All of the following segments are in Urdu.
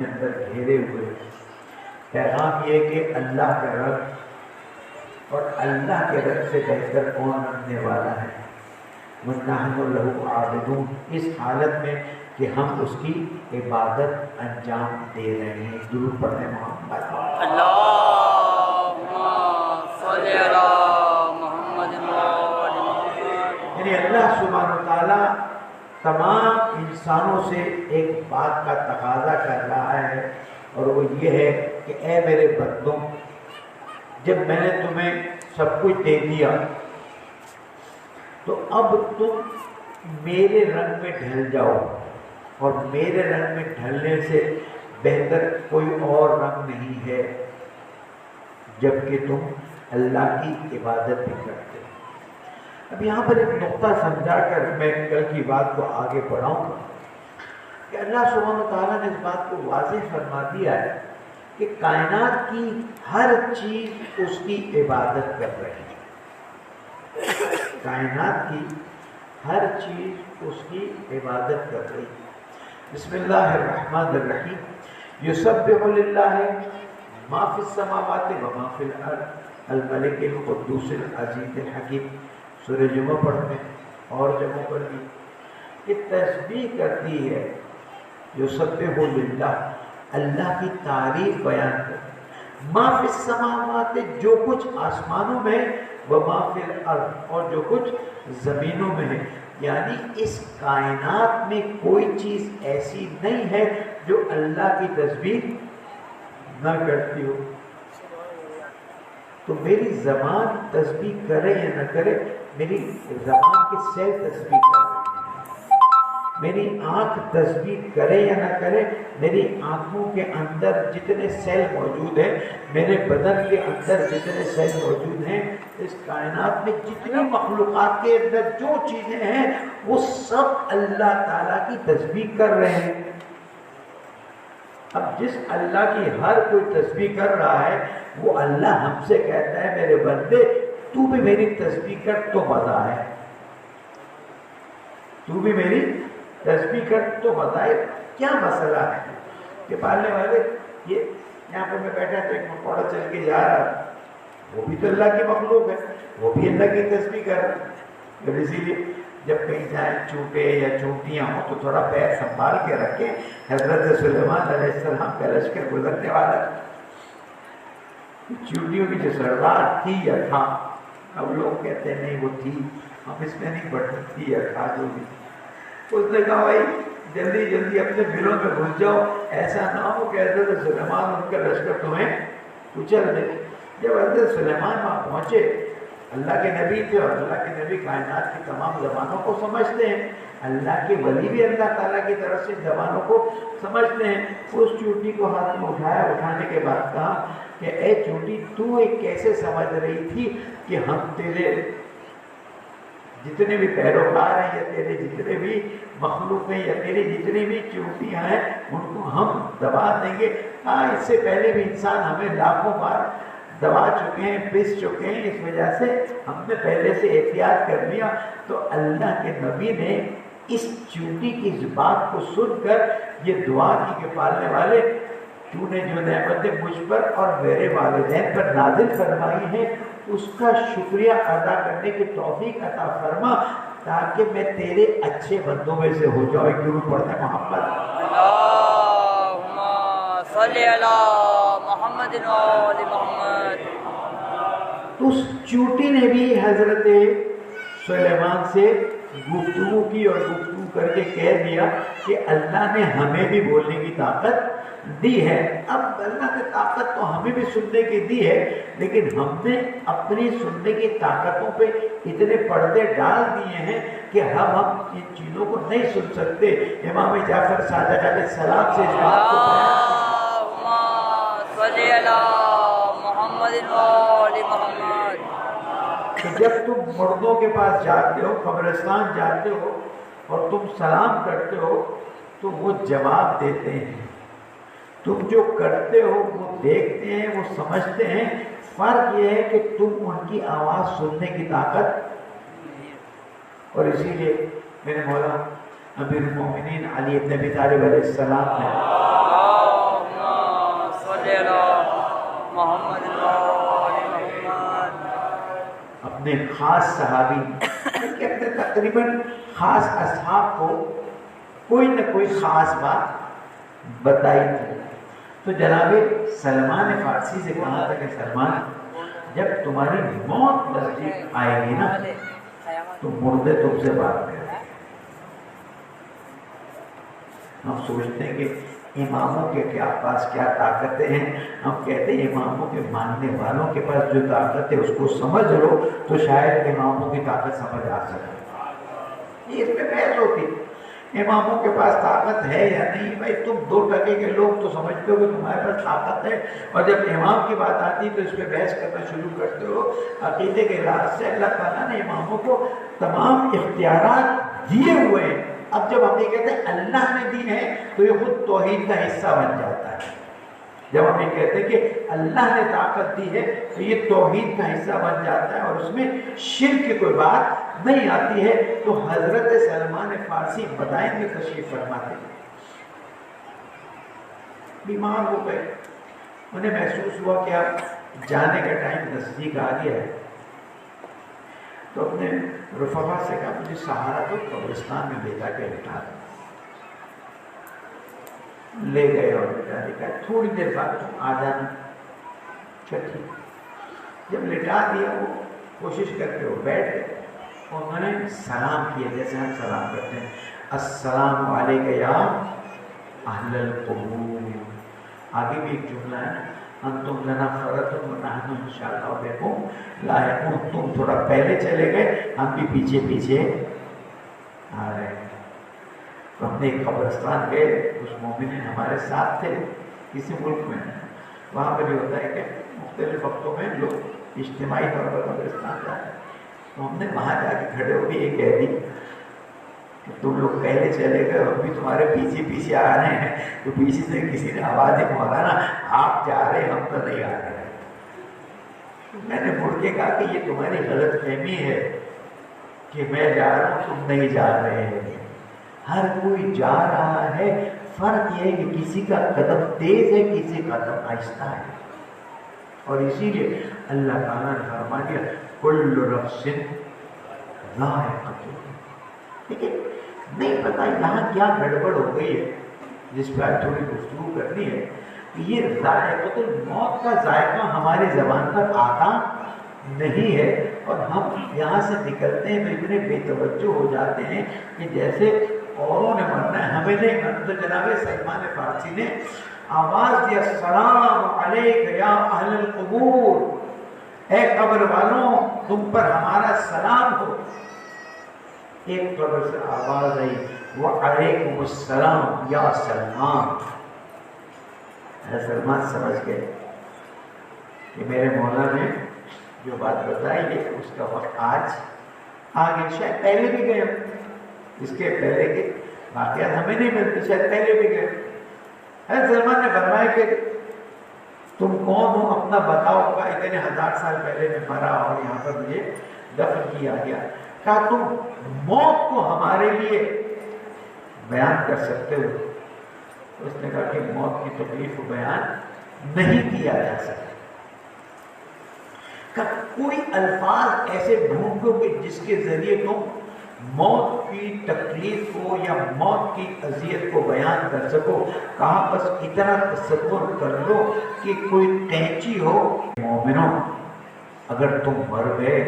اندر گھیرے ہوئے پیغام یہ کہ اللہ کا رب اور اللہ کے رب سے بہتر کون رکھنے والا ہے. وَنَحْنُ لَهُ عَابِدُونَ، اس حالت میں کہ ہم اس کی عبادت انجام دے رہے ہیں. درود پڑھیں محمد. اللہم صلی علی محمد یعنی اللہ سبحانہ وتعالیٰ تمام انسانوں سے ایک بات کا تقاضا کر رہا ہے، اور وہ یہ ہے کہ اے میرے بندوں، جب میں نے تمہیں سب کچھ دے دیا تو اب تم میرے رنگ میں ڈھل جاؤ، اور میرے رنگ میں ڈھلنے سے بہتر کوئی اور رنگ نہیں ہے جبکہ تم اللہ کی عبادت بھی کرتے. اب یہاں پر ایک نقطہ سمجھا کر میں کل کی بات کو آگے بڑھاؤں گا کہ اللہ سبحانہ وتعالیٰ نے اس بات کو واضح فرما دیا ہے کہ کائنات کی ہر چیز اس کی عبادت کر رہی ہے. کائنات کی ہر چیز اس کی عبادت کر رہی ہے. بسم اللہ الرحمن الرحیم. یسبح للہ ما فی السماوات و ما فی الارض الملک القدوس العزیز الحکیم. سورہ جمعہ پڑھتے ہیں اور جمعہ پر بھی کہ تسبیح کرتی ہے. یسبح للہ، اللہ کی تعریف بیان کرتی. ما فی السماوات، جو کچھ آسمانوں میں، و ما فی الارض، اور جو کچھ زمینوں میں ہے. یعنی اس کائنات میں کوئی چیز ایسی نہیں ہے جو اللہ کی تسبیح نہ کرتی ہو. تو میری زبان تسبیح کرے یا نہ کرے، میری زبان کے سیل تسبیح کر رہے ہیں. میری آنکھ تسبیح کرے یا نہ کرے، میری آنکھوں کے اندر جتنے سیل موجود ہیں، میرے بدن کے اندر جتنے سیل موجود ہیں، اس کائنات میں جتنی مخلوقات کے اندر جو چیزیں ہیں وہ سب اللہ تعالیٰ کی تسبیح کر رہے ہیں. اب جس اللہ کی ہر کوئی تسبیح کر رہا ہے وہ اللہ ہم سے کہتا ہے میرے بندے تو بھی میری تسبیح کر تو مزہ ہے. تو بھی میری تسبیح کر تو مزہ ہے. کیا مسئلہ ہے کہ پالنے والے یہ یہاں پہ میں بیٹھا تو ایک مکوڑا چل کے جا رہا، وہ بھی تو اللہ کی مخلوق ہے، وہ بھی اللہ کی تسبیح کر رہا ہے. اسی لیے جب کہیں جائیں چونٹے یا چونٹیاں ہوں تو تھوڑا پیر سنبھال کے رکھیں. حضرت سلیمان علیہ السلام کا لشکر گزرنے والا، چونٹیوں کی جو سردار تھی یا تھا، اب لوگ کہتے ہیں نہیں وہ تھی، ہم اس میں نہیں بڑھتی تھی یا تھا جو بھی. اس نے کہا بھائی جلدی جلدی اپنے بلوں میں گھس جاؤ، ایسا نہ ہو کہ حضرت سلیمان ان کا لشکر تمہیں کچل دے. جب حضرت سلیمان وہاں پہنچے، اللہ کے نبی تھے اور اللہ کے نبی کائنات کی تمام زبانوں کو سمجھتے ہیں، اللہ کے ولی بھی اللہ تعالیٰ کی طرف سے زبانوں کو سمجھتے ہیں. اس چونٹی کو ہاتھ میں اٹھایا، اٹھانے کے بعد کہا کہ اے چونٹی تو ایک کیسے سمجھ رہی تھی کہ ہم تیرے جتنے بھی پیروکار ہیں یا تیرے جتنے بھی مخلوق ہیں یا تیری جتنی بھی چونٹیاں ہیں ان کو ہم دبا دیں گے. ہاں اس سے پہلے بھی انسان ہمیں لاکھوں بار دبا چکے ہیں، پس چکے ہیں، اس وجہ سے ہم نے پہلے سے احتیاط کر لیا. تو اللہ کے نبی نے اس چونٹی کی اس بات کو سن کر یہ دعا کی کہ پالنے والے تو نے جو نعمتیں مجھ پر اور میرے والدین پر نازل فرمائی ہیں اس کا شکریہ ادا کرنے کی توفیق عطا فرما تاکہ میں تیرے اچھے بندوں میں سے ہو جاؤں. ایک درود پڑھتے ہیں محمد. اللہم صلی علی محمد و آل محمد. تو اس چونٹی نے بھی حضرت سلیمان سے گفتگو کی اور گفتگو کر کے کہہ دیا کہ اللہ نے ہمیں بھی بولنے کی طاقت دی ہے. اب اللہ نے طاقت تو ہمیں بھی سننے کی دی ہے، لیکن ہم نے اپنی سننے کی طاقتوں پہ اتنے پردے ڈال دیے ہیں کہ ہم ان چیزوں کو نہیں سن سکتے. امام جعفر صادق علیہ السلام سے اس بات کو اللہم صلی علی محمد و آل محمد. کہ جب تم مردوں کے پاس جاتے ہو، قبرستان جاتے ہو اور تم سلام کرتے ہو تو وہ جواب دیتے ہیں. تم جو کرتے ہو وہ دیکھتے ہیں، وہ سمجھتے ہیں. فرق یہ ہے کہ تم ان کی آواز سننے کی طاقت. اور اسی لیے میرے مولا امیر المومنین علی بن ابی طالب علیہ السلام نے اپنے خاص صحابی کہ اپنے تقریباً خاص اصحاب کو کوئی نہ کوئی خاص بات بتائی تھی. تو جناب سلمان فارسی سے کہا تھا کہ سلمان جب تمہاری موت نزدیک آئے گی نا تو مردے تم سے بات کریں. ہم سوچتے ہیں کہ اماموں کے کیا پاس کیا طاقتیں ہیں. ہم کہتے ہیں اماموں کے ماننے والوں کے پاس جو طاقت ہے اس کو سمجھ لو تو شاید اماموں کی طاقت سمجھ آ سکے. یہ اس پہ بحث ہوتی. اماموں کے پاس طاقت ہے یا نہیں؟ بھائی تم 2% کے لوگ تو سمجھتے ہو کہ تمہارے پاس طاقت ہے، اور جب امام کی بات آتی تو اس پہ بحث کرنا شروع کرتے ہو. عقیدے کے لحاظ سے اللہ تعالیٰ نے اماموں کو تمام اختیارات دیے ہوئے ہیں. اب جب ہم یہ کہتے ہیں اللہ نے دی ہے تو یہ خود توحید کا حصہ بن جاتا ہے. جب ہم یہ کہتے ہیں کہ اللہ نے طاقت دی ہے تو یہ توحید کا حصہ بن جاتا ہے اور اس میں شرک کی کوئی بات نہیں آتی ہے. تو حضرت سلمان فارسی بتائیں گے تشریف فرماتے بیمار ہو گئے. انہیں محسوس ہوا کہ اب جانے کا ٹائم نزدیک آ گیا ہے. تو اپنے رفقا سے کہا مجھے سہارا تو قبرستان میں لے جا کے لٹا دو. لے گئے اور لٹا دیا. تھوڑی دیر بعد تم آ جانا. جب لٹا دیا وہ کوشش کر کے وہ بیٹھ گئے. انہوں نے سلام کیا جیسے ہم سلام کرتے ہیں، السلام علیکم یا اہل القبور. آگے بھی ایک جملہ ہے نا، انتم لنا فرتم ونحن انشاءاللہ بکم لاحقون. تم تھوڑا پہلے چلے گئے، ہم بھی پیچھے پیچھے آ رہے ہیں. تو ہم نے ایک قبرستان گئے. اس مومن ہمارے ساتھ تھے کسی ملک میں. وہاں پر یہ ہوتا ہے کہ مختلف وقتوں میں لوگ اجتماعی طور پر قبرستان جاتے ہیں. تو ہم نے وہاں جا کے کھڑے ہو کے یہ کہہ دی کہ تم لوگ پہلے چلے گئے، ہم بھی تمہارے پیچھے پیچھے آ رہے ہیں. تو پیچھے سے کسی نے آواز دی مولانا آپ جا رہے ہیں، ہم تو نہیں آ رہے. میں نے مڑ کے کہا کہ یہ تمہاری غلط فہمی ہے کہ میں جا رہا ہوں تم نہیں جا رہے ہیں. ہر کوئی جا رہا ہے، فرق یہ ہے کہ کسی کا قدم تیز ہے کسی کا قدم آہستہ ہے. اور اسی لیے اللہ تعالیٰ نے فرما دیا کل نفس ذائقۃ. لیکن نہیں پتا یہاں کیا گڑبڑ ہو گئی ہے جس پہ آج تھوڑی گفتگو کرنی ہے. یہ ذائقۃ الموت کا ذائقہ ہماری زبان پر آتا نہیں ہے، اور ہم یہاں سے نکلتے ہیں تو اتنے بے توجہ ہو جاتے ہیں کہ جیسے اوروں نے مرنا ہے ہمیں نہیں مرنا. تو جناب سلمان فارسی نے آواز دیا السلام علیک یا اہل القبور. اے قبر والوں تم پر ہمارا سلام ہو. ایک قبر سے آواز آئی وعلیکم السلام یا سلمان. سلمان سمجھ گئے کہ میرے مولا نے جو بات بتائی ہے اس کا وقت آج آگے. شاید پہلے بھی گئے، اس کے پہلے کے واقعات ہمیں نہیں ملتے، شاید پہلے بھی گئے. حضرت سلمان نے فرمایا کہ تم کون ہو، اپنا بتاؤ. کا اتنے 1000 سال پہلے میں مرا اور یہاں پر مجھے دفن کیا گیا. کہا تم موت کو ہمارے لیے بیان کر سکتے ہو؟ اس نے کہا کہ موت کی تکلیف کو بیان نہیں کیا جا سکتا. کہ کوئی الفاظ ایسے ڈھونڈو کہ جس کے ذریعے تم موت کی تکلیف کو یا موت کی اذیت کو بیان کر سکو. کہا بس اتنا تصور کر لو کہ کوئی قینچی ہو. مومنوں اگر تم مر گئے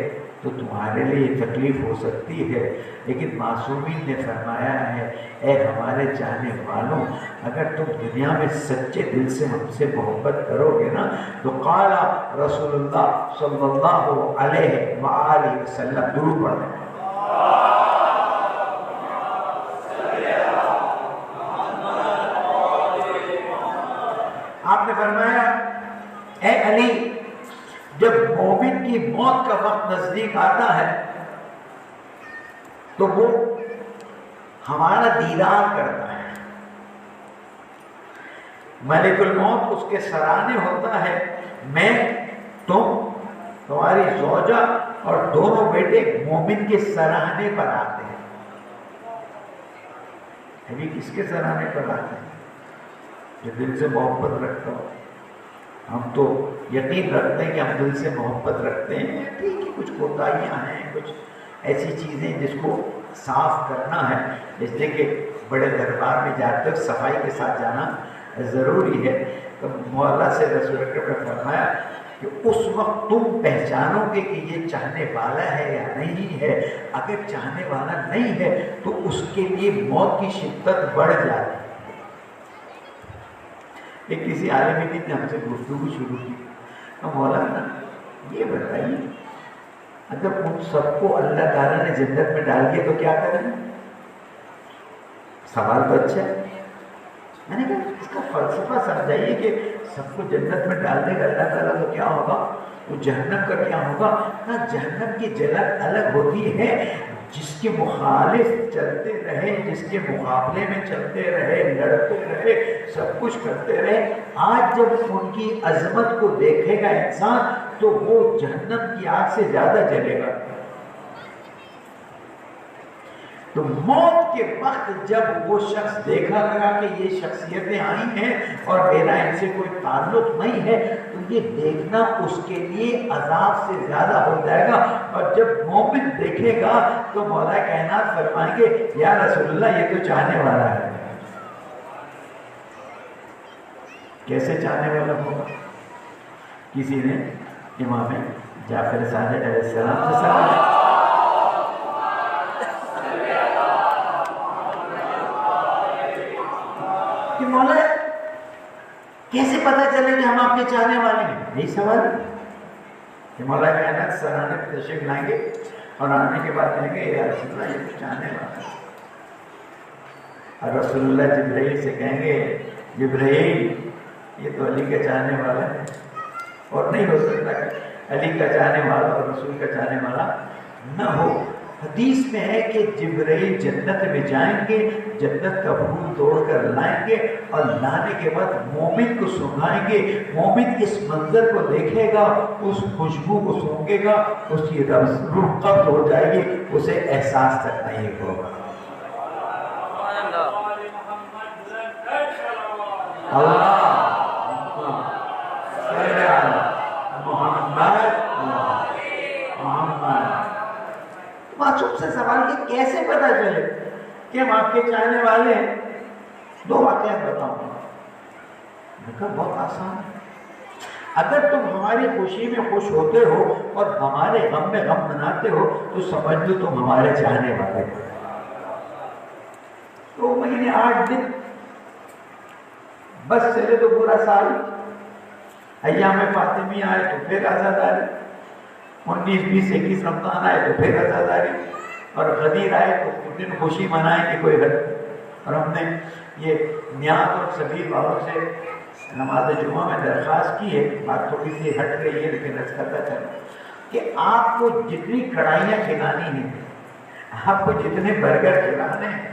تو تمہارے لیے یہ تکلیف ہو سکتی ہے، لیکن معصومین نے فرمایا ہے اے ہمارے چاہنے والوں اگر تم دنیا میں سچے دل سے ہم سے محبت کرو گے نا تو قال رسول اللہ صلی اللہ علیہ وآلہ وسلم درود پڑھیں. آپ نے فرمایا اے علی جب مومن کی موت کا وقت نزدیک آتا ہے تو وہ ہمارا دیدار کرتا ہے. ملک الموت اس کے سرانے ہوتا ہے. میں تم تمہاری زوجہ اور دونوں بیٹے مومن کے سرانے پر آتے ہیں. ابھی کس کے سرانے پر آتے ہیں؟ جو دل سے محبت رکھتا ہو. ہم تو یقین رکھتے ہیں کہ ہم دل سے محبت رکھتے ہیں، ٹھیک ہے کچھ کوتاہیاں ہیں، کچھ ایسی چیزیں جس کو صاف کرنا ہے، اس لیے کہ بڑے دربار میں جاتے وقت صفائی کے ساتھ جانا ضروری ہے۔ تو مولا سے رسول اکرم نے فرمایا کہ اس وقت تم پہچانو گے کہ یہ چاہنے والا ہے یا نہیں ہے۔ اگر چاہنے والا نہیں ہے تو اس کے لیے موت کی شدت بڑھ جاتی ہے۔ ایک کسی عالم دین نے ہم سے گفتگو شروع کی، تو مولانا یہ بتائیے اگر ان سب کو اللہ تعالیٰ نے جنت میں ڈال دیا تو کیا کریں؟ سوال تو اچھا ہے، میں نے کہا اس کا فلسفہ سمجھائیے کہ سب کو جنت میں ڈال دے گا اللہ تعالیٰ تو کیا ہوگا، وہ جہنم کا کیا ہوگا؟ کہا جہنم کی جلد الگ ہوتی ہے، جس کے مخالف چلتے رہے، جس کے مقابلے میں چلتے رہے، لڑتے رہے، سب کچھ کرتے رہے، آج جب ان کی عظمت کو دیکھے گا انسان تو وہ جہنم کی آگ سے زیادہ جلے گا۔ تو موت کے وقت جب وہ شخص دیکھا لگا کہ یہ شخصیتیں آئی ہیں اور میرا ان سے کوئی تعلق نہیں ہے، تو یہ دیکھنا اس کے لیے عذاب سے زیادہ ہو جائے گا۔ اور جب مومن دیکھے گا تو مولا کائنات فرمائیں گے یا رسول اللہ یہ تو چاہنے والا ہے۔ کیسے چاہنے والا ہوگا؟ کسی نے امام جعفر صادق علیہ السلام سے سوال کہ مولا کیسے پتا چلے کہ ہم آپ کے چاہنے والے ہیں؟ یہی سوال ہے کہ مولا کائنات سرانے پہ تشریف لائیں گے اور آنے کے بعد کہیں گے یا رسول اللہ یہ تو چاہنے والا ہے۔ اور رسول اللہ جبرائیل سے کہیں گے جبرائیل یہ تو علی کا چاہنے والا ہے، اور نہیں ہو سکتا کہ علی کا چاہنے والا اور رسول کا چاہنے والا نہ ہو۔ حدیث میں ہے کہ جبرائیل جنت میں جائیں گے، جنت کا پھول توڑ کر لائیں گے اور لانے کے بعد مومن کو سنگھائیں گے، مومن اس منظر کو دیکھے گا، اس خوشبو کو سونگے گا، اس کی روح قبض ہو جائے گی، اسے احساس تک نہیں ہوگا۔ معصوم سے سوال کہ کیسے پتا چلے کہ ہم آپ کے چاہنے والے ہیں؟ دو واقعات بتاؤں گا۔ میں کہا بہت آسان ہے، اگر تم ہماری خوشی میں خوش ہوتے ہو اور ہمارے غم میں غم مناتے ہو تو سمجھ لو تم ہمارے چاہنے والے ہو۔ 2 مہینے 8 دن بس چلے تو پورا سال، ایام فاطمی آئے تو پھر عزاداری، 19، 20، 21 رمضان آئے تو پھر عزاداری، اور غدیر آئے تو اس دن خوشی منائیں کہ کوئی حد۔ اور ہم نے یہ نیاز اور سبیل والوں سے نماز جمعہ میں درخواست کی ہے، بات تھوڑی سی ہٹ رہی ہے لیکن رس کرتا چلو، کہ آپ کو جتنی کڑھائیاں کھلانی ہیں، آپ کو جتنے برگر کھلانے ہیں،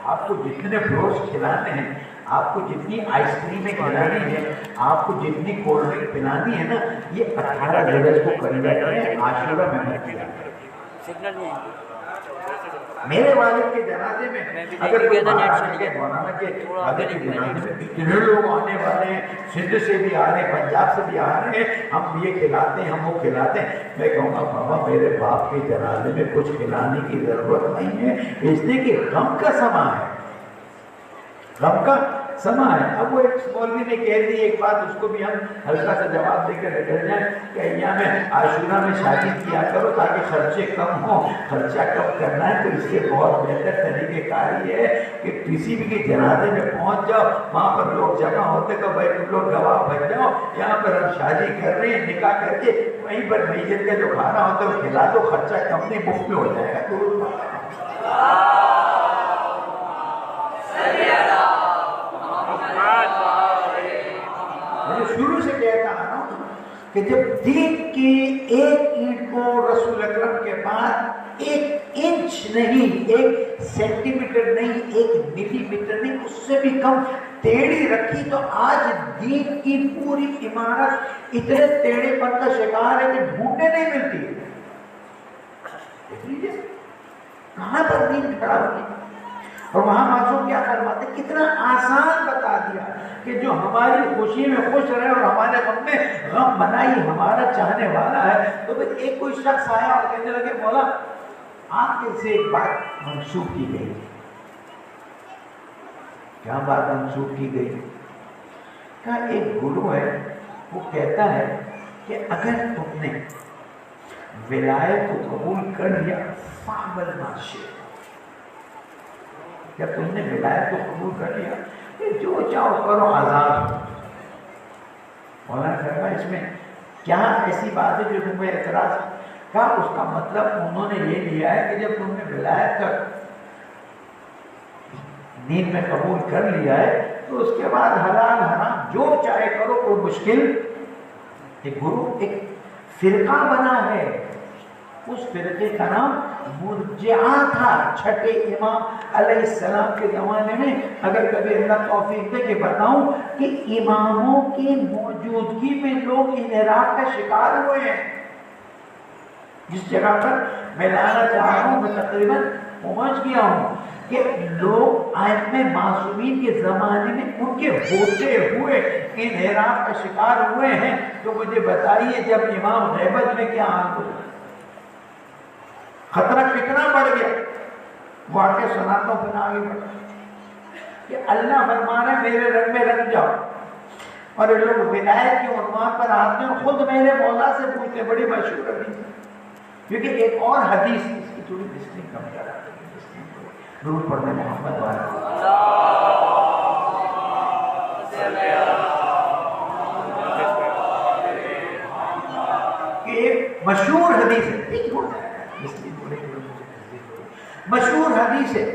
آپ کو جتنے بروسٹ کھلانے ہیں، آپ کو جتنی آئس کریمیں کھلانی ہے، آپ کو جتنی کولڈ ڈرنک پلانی ہے نا، یہ 18 جگہ کو کر لیتے ہیں عاشورہ میں مت سگنل نہیں ہے۔ میرے والد کے جنازے میں اگر کوئی مولانا کے والد کے جنازے میں اتنے لوگ آنے والے ہیں، سندھ سے بھی آ رہے ہیں، پنجاب سے بھی آ رہے ہیں، ہم یہ کھلاتے ہیں، ہم وہ کھلاتے ہیں، میں کہوں گا بابا میرے باپ کے جنازے میں کچھ کھلانے کی ضرورت نہیں ہے، اس لیے کہ غم کا سما ہے، غم کا سما ہے۔ اب وہ ایک مولوی نے کہہ دی ایک بات، اس کو بھی ہم ہلکا سا جواب دے کر نکل جائیں کہ ایام عاشورہ میں شادی کیا کرو تاکہ خرچے کم ہوں۔ خرچہ کم کرنا ہے تو اس سے بہت بہتر طریقہ کار یہ ہے کہ کسی بھی کے جنازے میں پہنچ جاؤ، وہاں پر لوگ جمع ہوتے تو بھائی تم لوگ گواہ بن جاؤ، یہاں پر ہم شادی کر رہے ہیں، نکاح کر کے وہیں پر میت کا جو کھانا ہوتا ہے وہ کھلا دو، خرچہ کم نہیں مفت میں ہو جائے گا۔ شروع سے کہتا ہوں کہ جب دین کی ایک اینٹ کو رسول اکرم کے بعد 1 انچ نہیں، 1 سینٹی میٹر نہیں، 1 ملی میٹر نہیں، اس سے بھی کم ٹیڑھی رکھی تو آج دین کی پوری عمارت اتنے ٹیڑھے پن کا شکار ہے کہ ڈھونڈنے نہیں ملتی ہے۔ کہاں پر دین کھڑا ہوگی؟ اور وہاں معصوم کیا فرماتے، کتنا آسان بتا دیا کہ جو ہماری خوشی میں خوش رہے اور ہمارے غم میں غم بنائی ہمارا چاہنے والا ہے۔ تو پھر ایک کوئی شخص آیا اور کہنے لگے مولا آپ کے سے ایک بات منسوخ کی گئی۔ کیا بات منسوخ کی گئی؟ کہا ایک گرو ہے وہ کہتا ہے کہ اگر تم نے ولایت کو قبول کر لیا فعمل ما شئت، جب تم نے ولایت کو قبول کر لیا کہ جو چاہو کرو آزاد ہو۔ مولانا فرمایا اس میں کیا ایسی بات ہے جو تمہیں اعتراض ہے؟ کہا اس کا مطلب انہوں نے یہ لیا ہے کہ جب تم نے ولایت کا دین میں قبول کر لیا ہے تو اس کے بعد حلال حرام جو چاہے کرو، کوئی مشکل۔ ایک گرو ایک فرقہ بنا ہے، اس فرقے کا نام مرجعہ تھا۔ چھٹے امام علیہ السلام کے زمانے میں، اگر کبھی اللہ توفیق دے کہ بتاؤں کہ اماموں کی موجودگی میں لوگ انحراف کا شکار ہوئے ہیں۔ جس جگہ پر میں لانا چاہ رہا ہوں میں تقریباً پہنچ گیا ہوں کہ لوگ ائمہ معصومین کے زمانے میں ان کے ہوتے ہوئے انحراف کا شکار ہوئے ہیں۔ تو مجھے بتائیے جب امام غیبت میں کیا حال ہو، خطرہ کتنا بڑھ گیا۔ وہ آ کے سناتا ہوں پھر آگے بڑھا کہ اللہ فرما رہے میرے رنگ میں رنگ جاؤ، اور یہ لوگ ولایت کے عنوان پر آتے ہیں، خود میرے مولا سے پوچھتے، بڑی مشہور حدیث ہے۔ کیونکہ ایک اور حدیث اس کی تھوڑی لسننگ کم کرا درود پڑھنے محمد والا کہ ایک مشہور حدیث ہے، مشہور حدیث ہے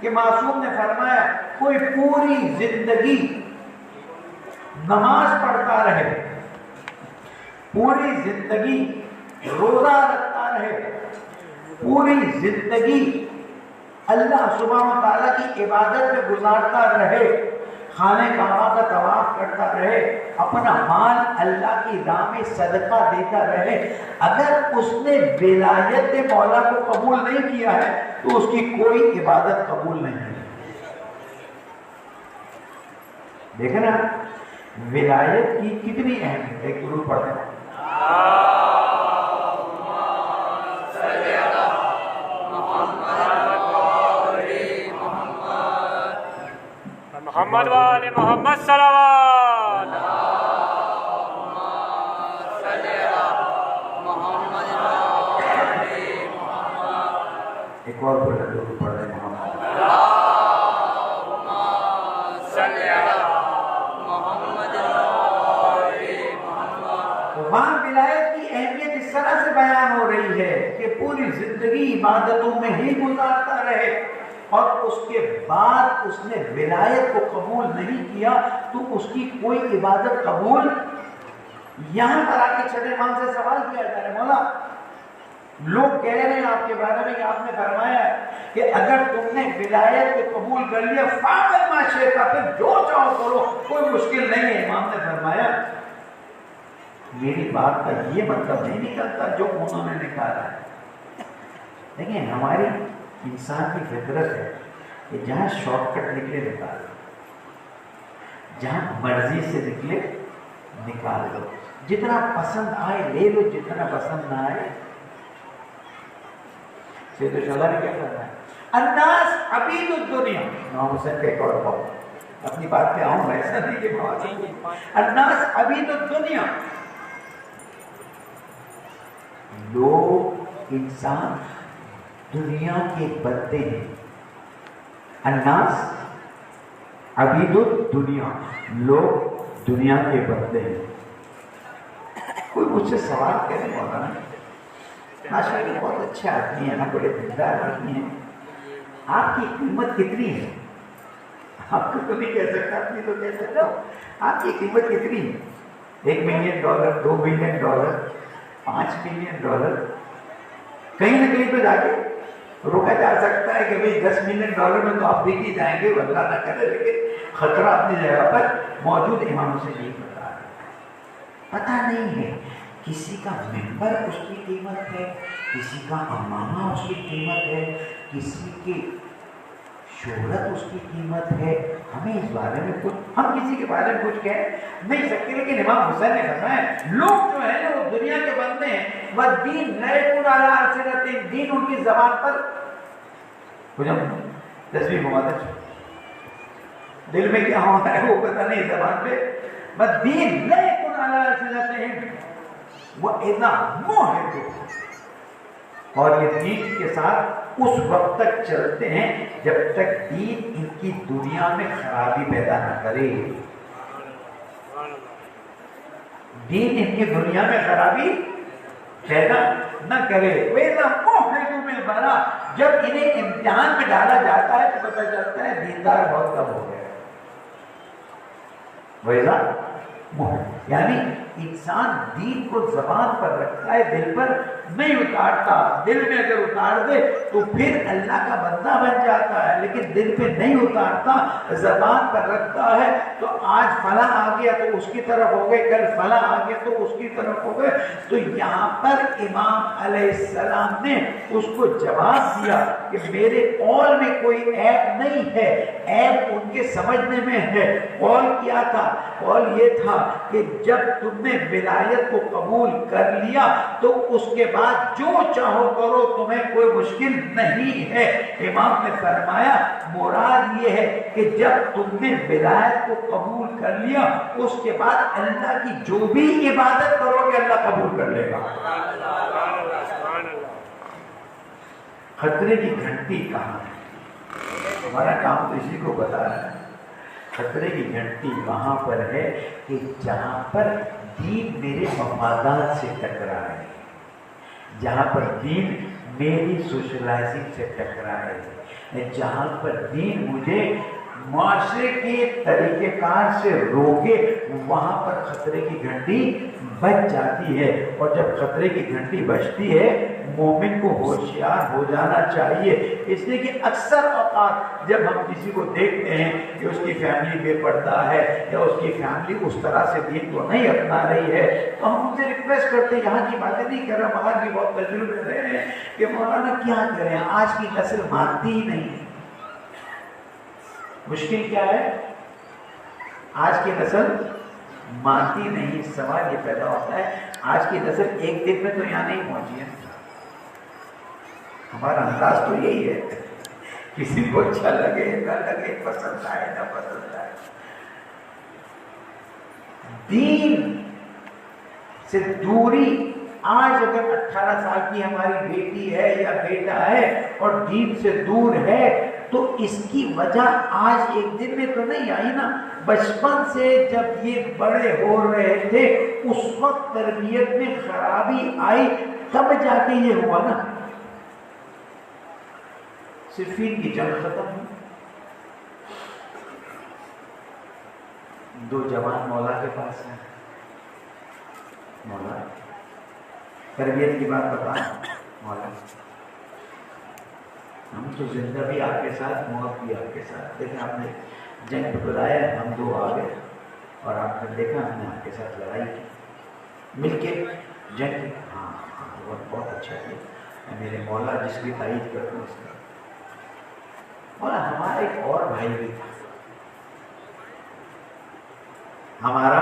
کہ معصوم نے فرمایا کوئی پوری زندگی نماز پڑھتا رہے، پوری زندگی روزہ رکھتا رہے، پوری زندگی اللہ سبحانہ و تعالیٰ کی عبادت میں گزارتا رہے، خانہ کعبہ کا طواف کرتا رہے، اپنا مال اللہ کی راہ میں صدقہ دیتا رہے، اگر اس نے ولایت مولا کو قبول نہیں کیا ہے تو اس کی کوئی عبادت قبول نہیں ہے۔ دیکھیں نا ولایت کی کتنی اہمیت ہے۔ درود پڑھتے ہیں محمد والے محمد صلوات۔ ایک اور بڑا درود پڑھ رہے ہیں محمد۔ وہاں ولایت کی اہمیت اس طرح سے بیان ہو رہی ہے کہ پوری زندگی عبادتوں میں ہی گزارتا رہے، اور اس کے بعد اس نے ولایت کو قبول نہیں کیا تو اس کی کوئی عبادت قبول۔ یہاں پر آ کے چھٹے امام سے سوال کیا جا رہا ہے، مولا لوگ کہہ رہے ہیں آپ کے بارے میں کہ آپ نے فرمایا کہ اگر تم نے ولایت کو قبول کر لیا فعمل ما شئت، پھر جو چاہو کرو کوئی مشکل نہیں ہے۔ امام نے فرمایا میری بات کا یہ مطلب نہیں نکلتا جو انہوں نے نکالا ہے۔ دیکھیں ہماری انسان کی فطرت ہے کہ جہاں شارٹ کٹ نکلے نکال لو، جہاں مرضی سے نکلے نکال لو، جتنا پسند آئے لے لو، جتنا پسند نہ آئے سید شہدا نے کیا کرنا ہے، الناس عبید الدنیا۔ امام حسین کا ایک اور بات، اپنی بات پہ آؤں ایسا نہیں کہ بات، الناس عبید الدنیا، لوگ انسان دنیا کے بندے ہیں۔ الناس عبید الدنیا، لوگ دنیا کے بندے ہیں۔ کوئی مجھ سے سوال کرے مولانا ماشاء اللہ بہت اچھے آدمی ہیں نا، بڑے دیندار آدمی ہیں، آپ کی قیمت کتنی ہے؟ آپ کو تو نہیں کہہ سکتا، اپنی تو کہہ سکتا ہوں، آپ کی قیمت کتنی ہے؟ $1 ملین، $2 ملین، $5 ملین، کہیں نہ کہیں پہ جا کے روکا جا سکتا ہے کہ بھئی $10 ملین میں تو آپ بک ہی جائیں گے، اللہ نہ کرے، لیکن خطرہ اپنی جگہ پر موجود۔ امام سے نہیں بتا رہے، پتہ نہیں ہے کسی کا ممبر اس کی قیمت ہے، کسی کا امامہ اس کی قیمت ہے، کسی کی شہرت اس کی قیمت ہے. ہمیں اس بارے میں کچھ، ہم کسی کے بارے میں کچھ کہہ نہیں سکتے، لیکن امام حسین نے فرمایا لوگ جو ہے نا وہ دنیا کے بندے ہیں، والدین لیکن علی السنۃ، دین ان کی زبان پر کچھ ہم تصویر مواتے دل میں کیا ہوتا ہے وہ پتہ نہیں زبان پہ، والدین لیکن علی السنۃ وَإِذَا مُوعِدُوا، اور یہ دین کے ساتھ اس وقت تک چلتے ہیں جب تک دین ان کی دنیا میں خرابی پیدا نہ کرے. دین ان کی دنیا میں خرابی پیدا نہ کرے. وَإِذَا مُوعِدُوا بِالْبَلَاءِ، جب انہیں امتحان میں ڈالا جاتا ہے تو پتہ چلتا ہے دیندار بہت کم ہو گئے. وَإِذَا مُوعِدُوا، یعنی انسان دین کو زبان پر رکھتا ہے، دل پر نہیں اتارتا. دل میں اگر اتار دے تو پھر اللہ کا بندہ بن جاتا ہے، لیکن دل پہ نہیں اتارتا، زبان پر رکھتا ہے تو آج فلاں آ گیا تو اس کی طرف ہو گئے، کل فلاں آ گیا تو اس کی طرف ہو گئے. تو یہاں پر امام علیہ السلام نے اس کو جواب دیا کہ میرے قول میں کوئی عیب نہیں ہے، عیب ان کے سمجھنے میں ہے. قول کیا تھا؟ قول یہ تھا کہ جب تم نے ولایت کو قبول کر لیا تو اس کے بعد جو چاہو کرو، تمہیں کوئی مشکل نہیں ہے. امام نے فرمایا مراد یہ ہے کہ جب تم نے ولایت کو قبول کر لیا اس کے بعد اللہ کی جو بھی عبادت کرو گے اللہ قبول کر لے گا. خطرے کی گھنٹی کہاں ہے؟ ہمارا کام تو اسی کو بتا رہا ہے. خطرے کی گھنٹی وہاں پر ہے کہ جہاں پر دین میرے مفادات سے ٹکرائے، جہاں پر دین میری سوشلائزنگ سے ٹکرائے، جہاں پر دین مجھے معاشرے کے طریقہ کار سے روکے، وہاں پر خطرے کی گھنٹی بج جاتی ہے. اور جب خطرے کی گھنٹی بجتی ہے مومن کو ہوشیار ہو جانا چاہیے. اس لیے کہ اکثر اوقات جب ہم کسی کو دیکھتے ہیں کہ اس کی فیملی بے پردہ ہے یا اس کی فیملی اس طرح سے دین کو نہیں اپنا رہی ہے تو ہم ان سے ریکویسٹ کرتے ہیں، یہاں کی باتیں نہیں کر رہے، باہر بھی بہت تجربے رہے ہیں کہ مولانا کیا کریں، آج کی نسل مانتی ہی نہیں. مشکل کیا ہے؟ آج کی نسل مانتی نہیں. سوال یہ پیدا ہوتا ہے آج کی نسل ایک دن میں تو یہاں نہیں پہنچی ہے. ہمارا انداز تو یہی ہے، کسی کو اچھا لگے نہ لگے، پسند آئے نہ پسند آئے. دین سے دوری، آج اگر 18 سال کی ہماری بیٹی ہے یا بیٹا ہے اور دین سے دور ہے تو اس کی وجہ آج ایک دن میں تو نہیں آئی نا. بچپن سے جب یہ بڑے ہو رہے تھے اس وقت تربیت میں خرابی آئی، تب جا کے یہ ہوا نا. صفین کی جنگ ختم ہوئی، 2 جوان مولا کے پاس ہیں. مولا تربیت کی بات بتا. مولا ہم تو زندہ بھی آپ کے ساتھ، موت بھی آپ کے ساتھ. لیکن آپ نے جنگ پہ بلایا، ہم 2 آ گئے اور آپ نے دیکھا ہم نے آپ کے ساتھ لڑائی کی، مل کے جنگ کی. ہاں بہت اچھا کیا میرے مولا، جس کی تائید کرتے ہیں اس کا. اور ہمارا ایک اور بھائی بھی تھا، ہمارا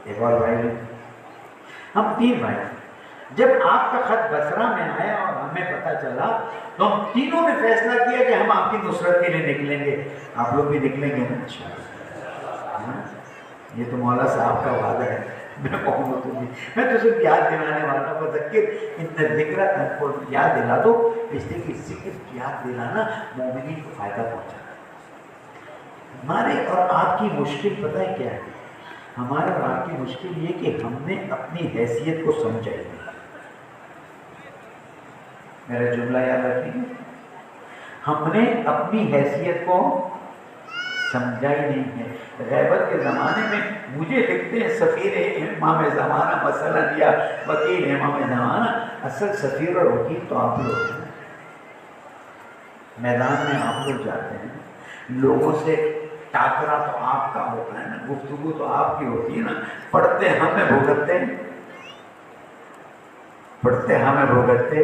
ایک اور بھائی بھی تھا. ہم 3 بھائی. جب آپ کا خط بصرہ میں آیا اور ہمیں پتہ چلا تو ہم تینوں نے فیصلہ کیا کہ ہم آپ کی نصرت کے لیے نکلیں گے. آپ لوگ بھی نکلیں گے نا؟ اچھا، یہ تو مولا صاحب کا وعدہ ہے. میں کہوں تو نہیں، میں تو صرف یاد دلانے والا ہوں. ذکر ان ذکر کو یاد دلا دو، اس لیے کہ ذکر یاد دلانا مومنین کو فائدہ پہنچانا. ہمارے اور آپ کی مشکل پتہ ہے کیا ہے؟ ہمارے اور آپ کی مشکل یہ کہ ہم نے اپنی حیثیت کو سمجھا ہی نہیں. میرا جملہ یاد رکھیے، ہم نے اپنی حیثیت کو سمجھا ہی نہیں ہے. غیبت کے زمانے میں مجھے لکھتے ہیں سفیر امام زمانہ مثلا یا وکیل امام زمانہ. اصل سفیر اور وکیل تو آپ لوگ ہیں. میدان میں آپ لوگ جاتے ہیں، لوگوں سے ٹاکرا تو آپ کا ہوتا ہے نا، گفتگو تو آپ کی ہوتی ہے نا. پڑھتے ہمیں بھگتتے ہیں، پڑھتے ہمیں بھگتتے،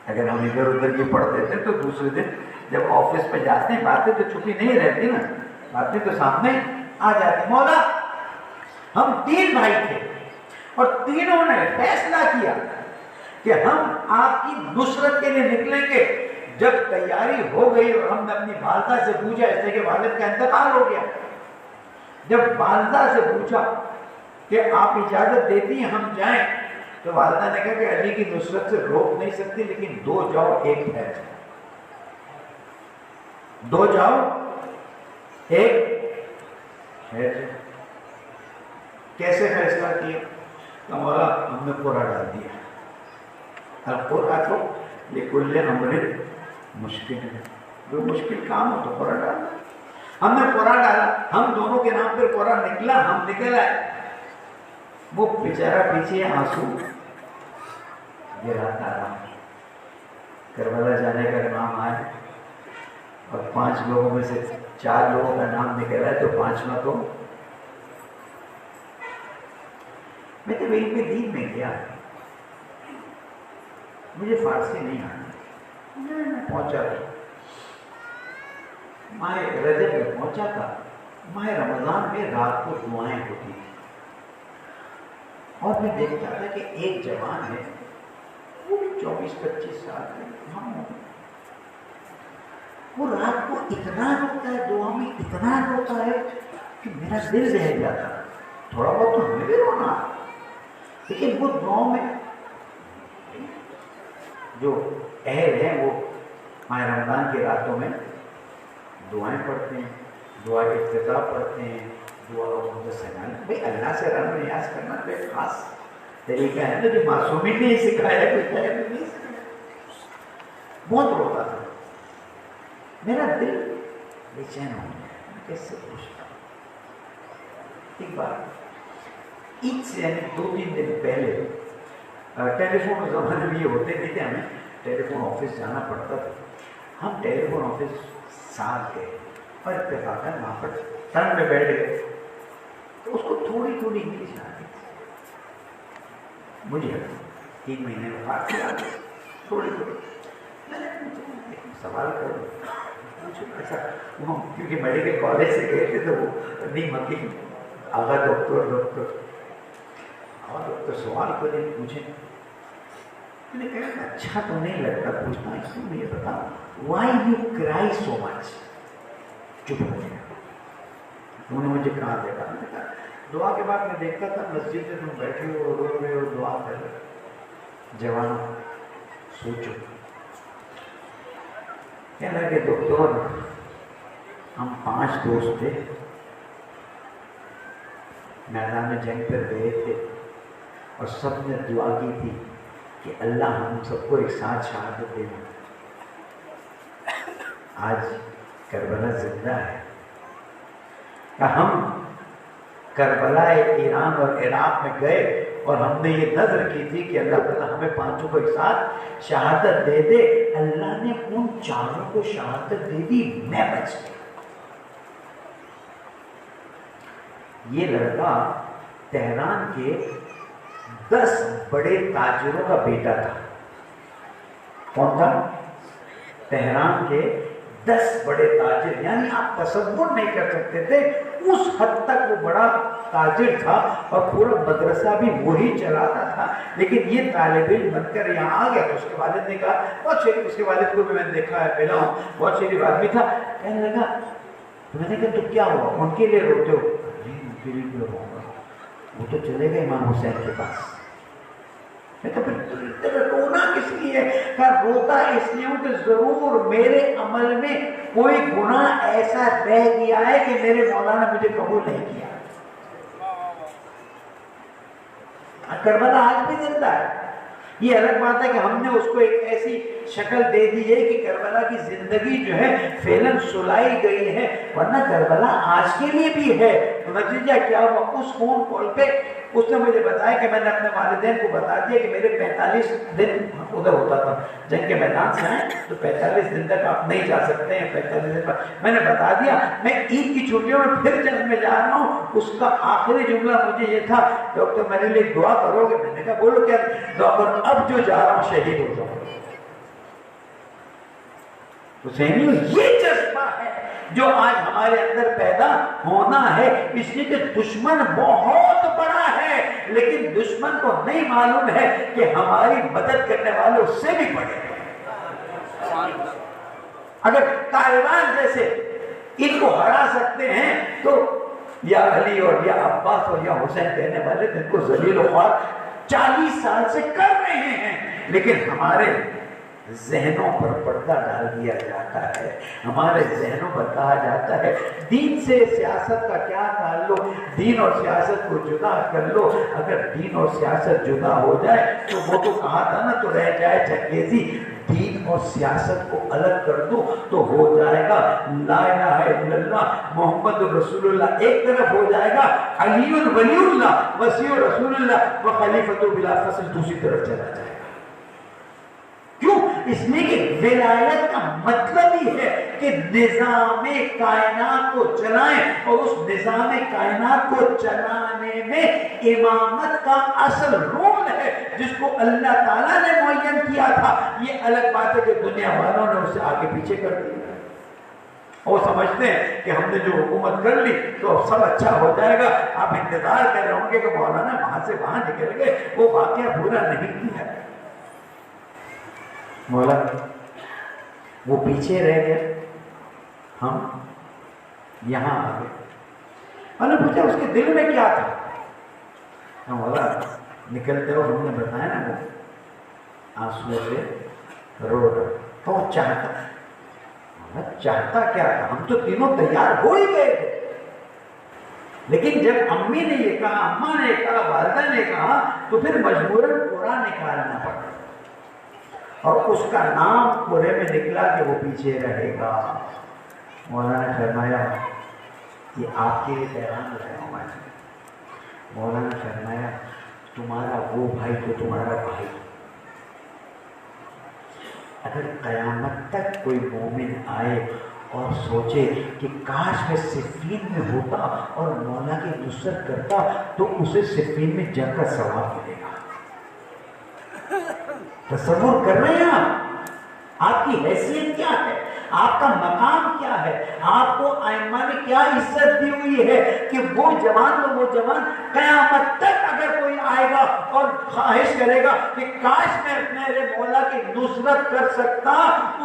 اگر ہم ادھر ادھر کی پڑھتے تھے تو دوسرے دن جب آفس پہ جاتے ہیں باتیں تو چھپی نہیں رہتی نا، باتیں تو سامنے آ جاتی. مولا ہم 3 بھائی تھے اور تینوں نے فیصلہ کیا کہ ہم آپ کی نصرت کے لیے نکلیں گے. جب تیاری ہو گئی اور ہم نے اپنی والدہ سے پوچھا، ایسے کہ والد کا انتقال ہو گیا، جب والدہ سے پوچھا کہ آپ اجازت دیتی ہیں ہم جائیں، تو والدہ نے کہا کہ علی کی نصرت سے روک نہیں سکتی، لیکن 2 جاؤ 1 ٹھہر جاؤ. 2 جاؤ 1 ٹھہر جاؤ. کیسے فیصلہ کیا؟ تو مولا ہم نے قرآ ڈال دیا. اب قرآ تو لکل امر مشکل ہے، جو مشکل کام ہو تو قرآ ڈالا. ہم نے قرآ ڈالا، ہم دونوں کے نام پر قرآ نکلا، ہم نکل آئے. وہ بیچارہ پیچھے آنسو گراتا رہا. کربلا جانے کا نام آئے اور 5 لوگوں میں سے 4 لوگوں کا نام نکل آئے تو 5واں تو میں تو وہیں پہ دین میں گیا، مجھے فارسی نہیں آتی. میں پہنچا تھا، ماہ رجب میں پہنچا تھا. ماہ رمضان میں رات کو دعائیں ہوتی تھی اور میں دیکھتا تھا کہ ایک جوان ہے، وہ بھی 24-25 سال کا، وہ رات کو اتنا روتا ہے، دعا میں اتنا روتا ہے کہ میرا دل رہ جاتا. تھوڑا بہت تو ہمیں بھی رونا، لیکن وہ دعاؤں میں جو اہل ہیں وہ ماہ رمضان کی راتوں میں دعائیں پڑھتے ہیں، دعا افتتاح پڑھتے ہیں، دعا بھائی اللہ سے رن و نیاز کرنا تو ایک خاص طریقہ ہے نا، جو معصومی نے ہی سکھایا، کوئی نہیں سکھایا. بہت روتا تھا، میرا دل بے چین ہو گیا. کیسے پوچھتا. ایک بار عید سے یعنی 2-3 دن پہلے ٹیلی فون زمانے میں یہ ہوتے نہیں تھے، ہمیں ٹیلی فون آفس جانا پڑتا تھا. ہم ٹیلی فون آفس ساتھ گئے اور اتفاقاً وہاں پر ٹرن میں بیٹھ گئے تو اس کو تھوڑی تھوڑی انگلش آتی تھی. مجھے 3 مہینے میں فارسی آ گئی تھوڑی تھوڑی. میں نے سوال کروں ایسا، وہ کیونکہ میڈیکل کالج سے گئے تھے تو وہ نہیں مکی آگا ڈاکٹر اور ڈاکٹر سوال کرے مجھے. میں نے کہا اچھا تو نہیں لگتا پوچھنا، اس میں یہ بتا وائی یو کرائی سو مچ. چپ ہو گیا. انہوں نے مجھے کہا دیکھا، میں نے کہا دعا کے بعد میں دیکھتا تھا مسجد میں تم بیٹھے ہو رو رہے ہو دعا کر رہے. جوان سوچو، کہنا کہ ڈاکٹر ہم 5 دوست تھے، میدان جنگ پر گئے تھے اور سب نے دعا کی تھی کہ اللہ ہم سب کو ایک ساتھ شہادت دینا. آج کربلا زندہ ہے. ہم کربلا ایران اور عراق میں گئے اور ہم نے یہ نظر کی تھی کہ اللہ تعالیٰ ہمیں 5 کو ایک ساتھ شہادت دے دے. اللہ نے ان 4 کو شہادت دے دی، میں بچ گیا. یہ لڑکا تہران کے 10 بڑے تاجروں کا بیٹا تھا. کون تھا؟ تہران کے 10 بڑے تاجر. یعنی آپ تصور نہیں کر سکتے تھے اس حد تک وہ بڑا تاجر تھا اور پورا مدرسہ بھی وہی چلاتا تھا. لیکن یہ طالب علم بن کر یہاں آ گیا تو اس کے والد نے کہا بہت شریف، اس کے والد کو بھی میں نے دیکھا ہے پہلا ہوں، بہت شریف آدمی تھا. کہنے لگا میں نے کہا تو کیا ہوا، ان کے لیے روتے ہو؟ ان کے لیے ہوگا، وہ تو چلے گئے امام حسین کے پاس. تو پھر رونا کس لیے؟ کہا روتا اس لیے ہوں کہ ضرور میرے عمل میں کوئی گناہ ایسا رہ گیا ہے کہ میرے مولا نے مجھے قبول نہیں کیا. کربلا آج بھی زندہ ہے. یہ الگ بات ہے کہ ہم نے اس کو ایک ایسی شکل دے دی ہے کہ کربلا کی زندگی جو ہے فعلاً سلائی گئی ہے، ورنہ کربلا آج کے لیے بھی ہے۔ تو نتیجہ کیا ہوا، اس فون کال پہ اس نے مجھے بتایا کہ میں نے اپنے والدین کو بتا دیا کہ میرے 45 دن ادھر ہوتا تھا، جنگ کے میدان سے آئے تو 45 دن تک آپ نہیں جا سکتے ہیں، 45 دن پر میں نے بتا دیا میں عید کی چھٹیوں میں پھر جنگ میں جا رہا ہوں۔ اس کا آخری جملہ مجھے یہ تھا، ڈاکٹر میرے لیے دعا کرو گے؟ میں نے کہا بولو کیا دعا کرو؟ اب جو جا رہا ہوں شہید ہو جاؤں۔ حسینیوں یہ جذبہ ہے جو آج ہمارے اندر پیدا ہونا ہے، اس لیے کہ دشمن بہت بڑا ہے، لیکن دشمن کو نہیں معلوم ہے کہ ہماری مدد کرنے والے اس سے بھی بڑے ہیں۔ اگر طالبان جیسے ان کو ہرا سکتے ہیں تو یا علی اور یا عباس اور یا حسین کہنے والے جن کو ذلیل و خوار 40 سال سے کر رہے ہیں، لیکن ہمارے ذہنوں پر پردہ ڈال دیا جاتا ہے، ہمارے ذہنوں پر کہا جاتا ہے دین سے سیاست کا کیا تعلق، دین اور سیاست کو جدا کر لو۔ اگر دین اور سیاست جدا ہو جائے تو وہ تو کہا تھا نا، تو رہ جائے چنگیزی، دین اور سیاست کو الگ کر دو تو ہو جائے گا لا الہ الا اللہ محمد رسول اللہ ایک طرف ہو جائے گا، علی ولی اللہ وسیع رسول اللہ و خلیفۃ بلا فصل دوسری طرف چلا جائے گا۔ کیوں؟ اس لیے کہ ولایت کا مطلب ہی ہے کہ نظام کائنات کو چلائیں، اور اس نظام کائنات کو چلانے میں امامت کا اصل رول ہے جس کو اللہ تعالیٰ نے معین کیا تھا۔ یہ الگ بات ہے کہ دنیا والوں نے اسے آگے پیچھے کر دیا اور سمجھتے ہیں کہ ہم نے جو حکومت کر لی تو سب اچھا ہو جائے گا۔ آپ انتظار کر رہے ہوں گے کہ مولانا وہاں سے وہاں نکل گئے، وہ واقعہ پورا نہیں کیا۔ مولانا وہ پیچھے رہ گئے، ہم یہاں آ گئے۔ میں نے پوچھا اس کے دل میں کیا تھا؟ مولانا نکلتے وقت ہم نے بتایا نا، وہ آنسو سے رو رہا تو وہ چاہتا کیا تھا؟ ہم تو تینوں تیار ہو ہی گئے تھے، لیکن جب امی نے یہ کہا، اماں نے کہا، والدہ نے کہا، تو پھر مجبوراً قرآن نکالنا پڑا، اور اس کا نام قرے میں نکلا کہ وہ پیچھے رہے گا۔ مولانا نے فرمایا یہ آپ کے لیے پیغام ہے ہمارے۔ مولانا نے فرمایا تمہارا وہ بھائی تو تمہارا بھائی، اگر قیامت تک کوئی مومن آئے اور سوچے کہ کاش میں صفین میں ہوتا اور مولا کی نصرت کرتا تو اسے صفین میں جنگ کا ثواب ملے گا۔ تصور کر رہے ہیں آپ کی حیثیت کیا ہے، آپ کا مقام کیا ہے، آپ کو ائمہ نے کیا عزت دی ہوئی ہے کہ وہ جوان قیامت تک اگر کوئی آئے گا اور خواہش کرے گا کہ کاش میں میرے مولا کی نصرت کر سکتا،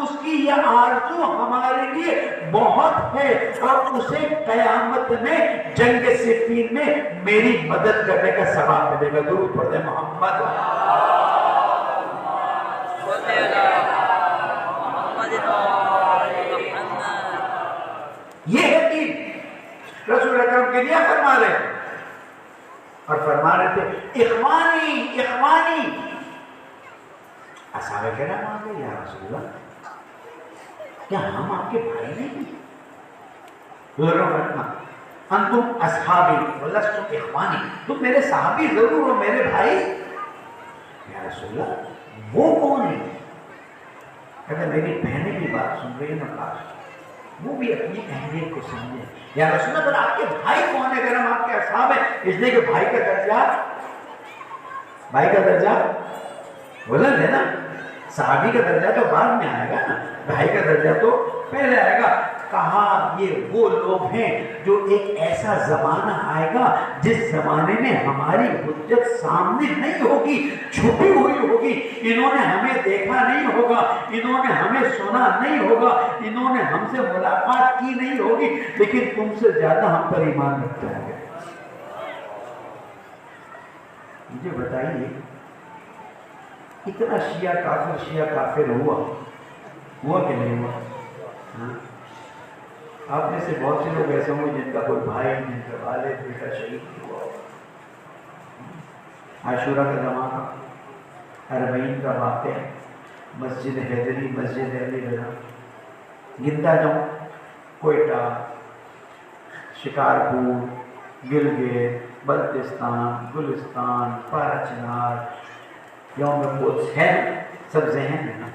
اس کی یہ آرزو ہمارے لیے بہت ہے، اور اسے قیامت میں جنگ صفین میں میری مدد کرنے کا ثواب ملے گا۔ درود پڑھتے ہیں محمد۔ یہ ہے دین، رسول اکرم کے لیے فرما رہے ہیں، اور فرما رہے تھے اخوانی اخوانی۔ اصحاب کرام آ گئے، یا رسول اللہ کیا ہم آپ کے بھائی نہیں؟ انتم اصحابی ولستم اخوانی، تم میرے صحابی ضرور ہو، میرے بھائی۔ یا رسول اللہ وہ کون ہے؟ اگر میری بہنیں بھی بات سن رہی ہیں نا، وہ بھی اپنی اہمیت کو سمجھے۔ یا رسول اللہ آپ کے بھائی کون ہے؟ اگر ہم آپ کے اصحاب ہیں، اس لیے کہ بھائی کا درجہ بلند ہے نا، صحابی کا درجہ تو بعد میں آئے گا نا، بھائی کا درجہ تو پہلے آئے گا۔ کہا یہ وہ لوگ ہیں جو ایک ایسا زمانہ آئے گا جس زمانے میں ہماری حجت سامنے نہیں ہوگی، چھپی ہوئی ہوگی، انہوں نے ہمیں دیکھا نہیں ہوگا، انہوں نے ہمیں سنا نہیں ہوگا، انہوں نے ہم سے ملاقات کی نہیں ہوگی، لیکن تم سے زیادہ ہم پر ایمان رکھتے ہوں گے۔ مجھے بتائیے اتنا شیعہ کافر ہوا کہ نہیں ہوا؟ آپ میں سے بہت سے لوگ ایسے ہوں جن کا کوئی بھائی، جن کا والد بیٹا شہید ہوا، عاشورہ کا زمانہ، اربعین کا واقعہ، مسجد حیدری، مسجد علی گڑھ، گنتا جاؤں، کوئٹہ، شکارپور، گلگت، بلتستان، گلستان، پارا چنار، یوم قدس ہے، سب ذہن ہے نا۔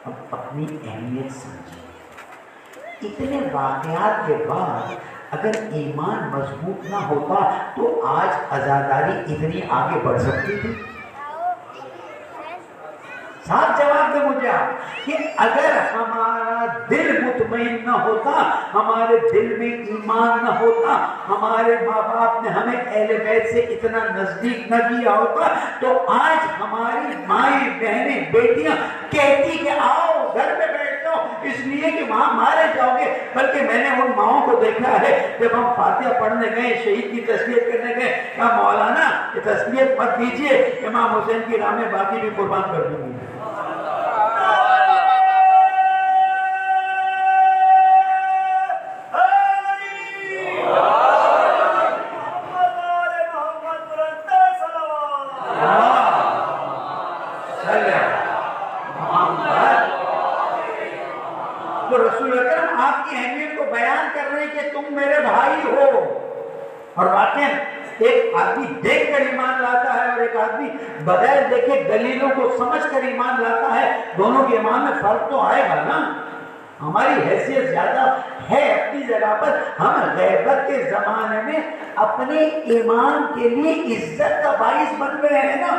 اب اپنی اہمیت سمجھیں، اتنے واقعات کے بعد اگر ایمان مضبوط نہ ہوتا تو آج عزاداری اتنی آگے بڑھ سکتی تھی؟ صاف جواب دے مجھے آپ کہ اگر ہمارا دل مطمئن نہ ہوتا، ہمارے دل میں ایمان نہ ہوتا، ہمارے ماں باپ نے ہمیں اہل بیت سے اتنا نزدیک نہ کیا ہوتا، تو آج ہماری مائیں بہنیں بیٹیاں کہتی کہ آؤ گھر میں بیٹھ جاؤ، اس لیے کہ وہاں مارے جاؤ گے۔ بلکہ میں نے ان ماؤں کو دیکھا ہے جب ہم فاتحہ پڑھنے گئے، شہید کی تسلیت کرنے گئے، کہا مولانا یہ تسلیت مت دیجیے، امام حسین کی راہ میں باقی بھی قربان کر دوں گی۔ تو رسول اکرم آپ کی اہمیت کو بیان کر رہے ہیں کہ تم میرے بھائی ہو، اور واقعا ایک آدمی دیکھ کر ایمان لاتا ہے اور ایک آدمی بغیر دیکھے دلیلوں کو سمجھ کر ایمان لاتا ہے، دونوں کے ایمان میں فرق تو آئے گا نا۔ ہماری حیثیت زیادہ ہے اپنی جگہ پر، ہم غیبت کے زمانے میں اپنے ایمان کے لیے عزت کا باعث بن گئے ہیں نا۔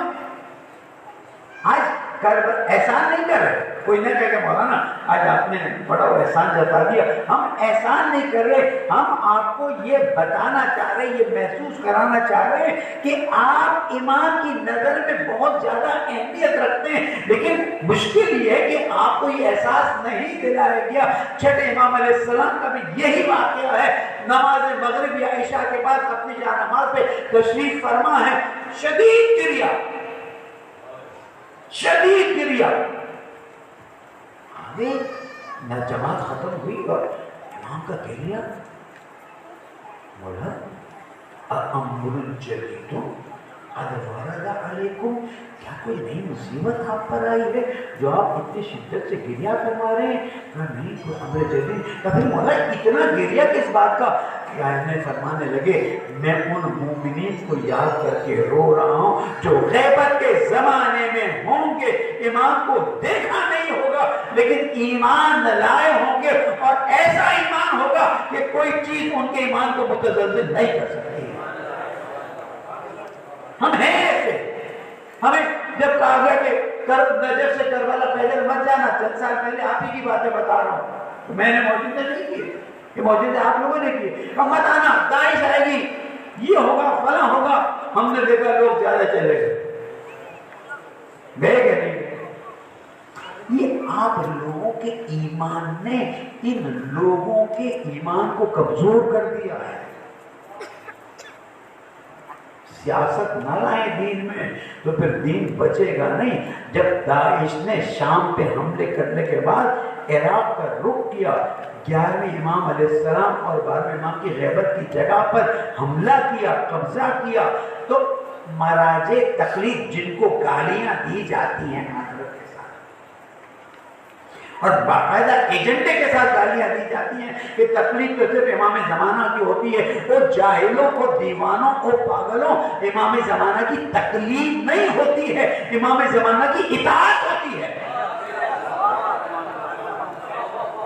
آج احسان نہیں کر رہے، کوئی نہ کہے کہ مولانا آج آپ نے بڑا احسان جتا دیا، ہم احسان نہیں کر رہے، ہم آپ کو یہ بتانا چاہ رہے ہیں، یہ محسوس کرانا چاہ رہے ہیں کہ آپ ایمان کی نظر میں بہت زیادہ اہمیت رکھتے ہیں، لیکن مشکل یہ ہے کہ آپ کو یہ احساس نہیں دلایا گیا۔ چھٹے امام علیہ السلام کا بھی یہی واقعہ ہے، نماز مغرب یا عشاء کے بعد اپنی جا نماز پہ تشریف فرما ہے، شدید گریا، شدید گریا، آگے جماعت ختم ہوئی اور امام کا گریا، مولا امر جدید قد ورد علیکم، کیا کوئی نئی مصیبت آپ پر آئی ہے جو آپ اتنی شدت سے گریا فرما رہے ہیں؟ کہا نہیں کوئی امر جدید، تو پھر مولا اتنا گریا کس بات کا؟ میں فرمانے لگے میں ان مومنین کو یاد کر کے رو رہا ہوں جو غیبت کے زمانے میں ہوں گے، امام کو دیکھا نہیں ہوگا لیکن ایمان لائے ہوں گے، اور ایسا ایمان ہوگا کہ کوئی چیز ان کے ایمان کو متزلزل نہیں کر سکتی۔ ہم ہیں ایسے، ہمیں جب کہا گیا کہ نجف سے کربلا پیدل مت جانا، چند سال پہلے آپ ہی کی باتیں بتا رہا ہوں، تو میں نے موجودہ نہیں کی، یہ موجودہ آپ لوگوں نے کی، مت آنا داعش آئے گی، یہ ہوگا فلاں ہوگا، ہم نے دیکھا لوگ زیادہ چلے گئے کہ نہیں گئے؟ یہ آپ لوگوں کے ایمان نے ان لوگوں کے ایمان کو کمزور کر دیا ہے۔ سیاست نہ لائیں دین میں تو پھر دین بچے گا نہیں۔ جب داعش نے شام پہ حملے کرنے کے بعد عراق کا رخ کیا، 11ویں امام علیہ السلام اور 12ویں امام کی غیبت کی جگہ پر حملہ کیا، قبضہ کیا، تو مراجع تقلید جن کو گالیاں دی جاتی ہیں معذرت کے ساتھ اور باقاعدہ ایجنڈے کے ساتھ گالیاں دی جاتی ہیں کہ تقلید تو صرف امام زمانہ کی ہوتی ہے، وہ جاہلوں کو، دیوانوں کو، پاگلوں، امام زمانہ کی تقلید نہیں ہوتی ہے، امام زمانہ کی اطاعت ہوتی ہے۔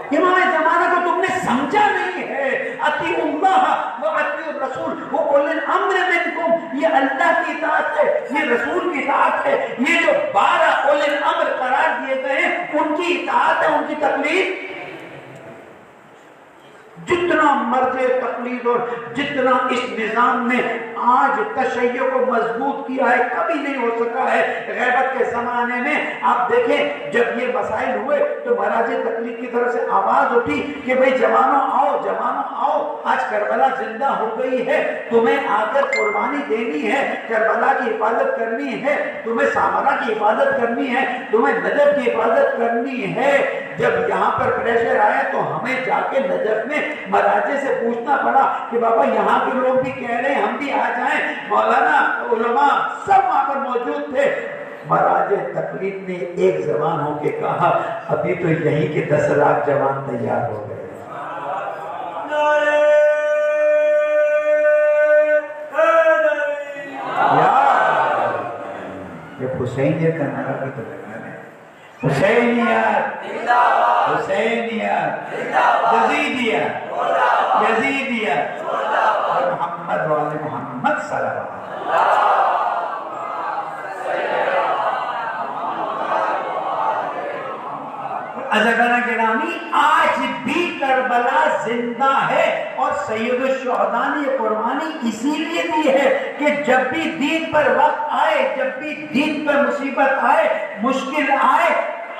امام زمانہ کو تم نے سمجھا نہیں ہے، اطیعوا اللہ و اطیعوا الرسول وہ اولي الامر منکم، یہ اللہ کی اطاعت ہے، یہ رسول کی اطاعت ہے، یہ جو 12 اولي الامر قرار دیے گئے ہیں ان کی اطاعت ہے، ان کی تقلید۔ جتنا مرض تقلید اور جتنا اس نظام نے آج تشیع کو مضبوط کیا ہے کبھی نہیں ہو سکا ہے۔ غیبت کے زمانے میں آپ دیکھیں جب یہ مسائل ہوئے تو مراجع تقلید کی طرف سے آواز اٹھی کہ بھئی جوانوں آؤ، جوانوں آؤ، آج کربلا زندہ ہو گئی ہے، تمہیں آ کر قربانی دینی ہے، کربلا کی حفاظت کرنی ہے، تمہیں سامرا کی حفاظت کرنی ہے، تمہیں نجف کی حفاظت کرنی ہے۔ جب یہاں پر پریشر آیا تو ہمیں جا کے نجف میں مراجع سے پوچھنا پڑا کہ بابا یہاں کے لوگ بھی کہہ رہے ہیں ہم بھی آ جائیں، مولانا علماء سب وہاں پر موجود تھے، مہاراج تقلید نے ایک زبان ہو کے کہا ابھی تو یہیں کے 10 لاکھ جوان تیار ہو گئے. یہ حسینیت کا نعرہ بھی تو لگانا ہے. حسینیت حسینیت یزیدیت یزیدیت اور محمد والے محمد صلی اللہ علیہ وسلم. عزیزانہ گرامی آج بھی کربلا زندہ ہے اور سید الشہداء نے یہ قربانی اسی لیے دی ہے کہ جب بھی دین پر وقت آئے، جب بھی دین پر مصیبت آئے، مشکل آئے،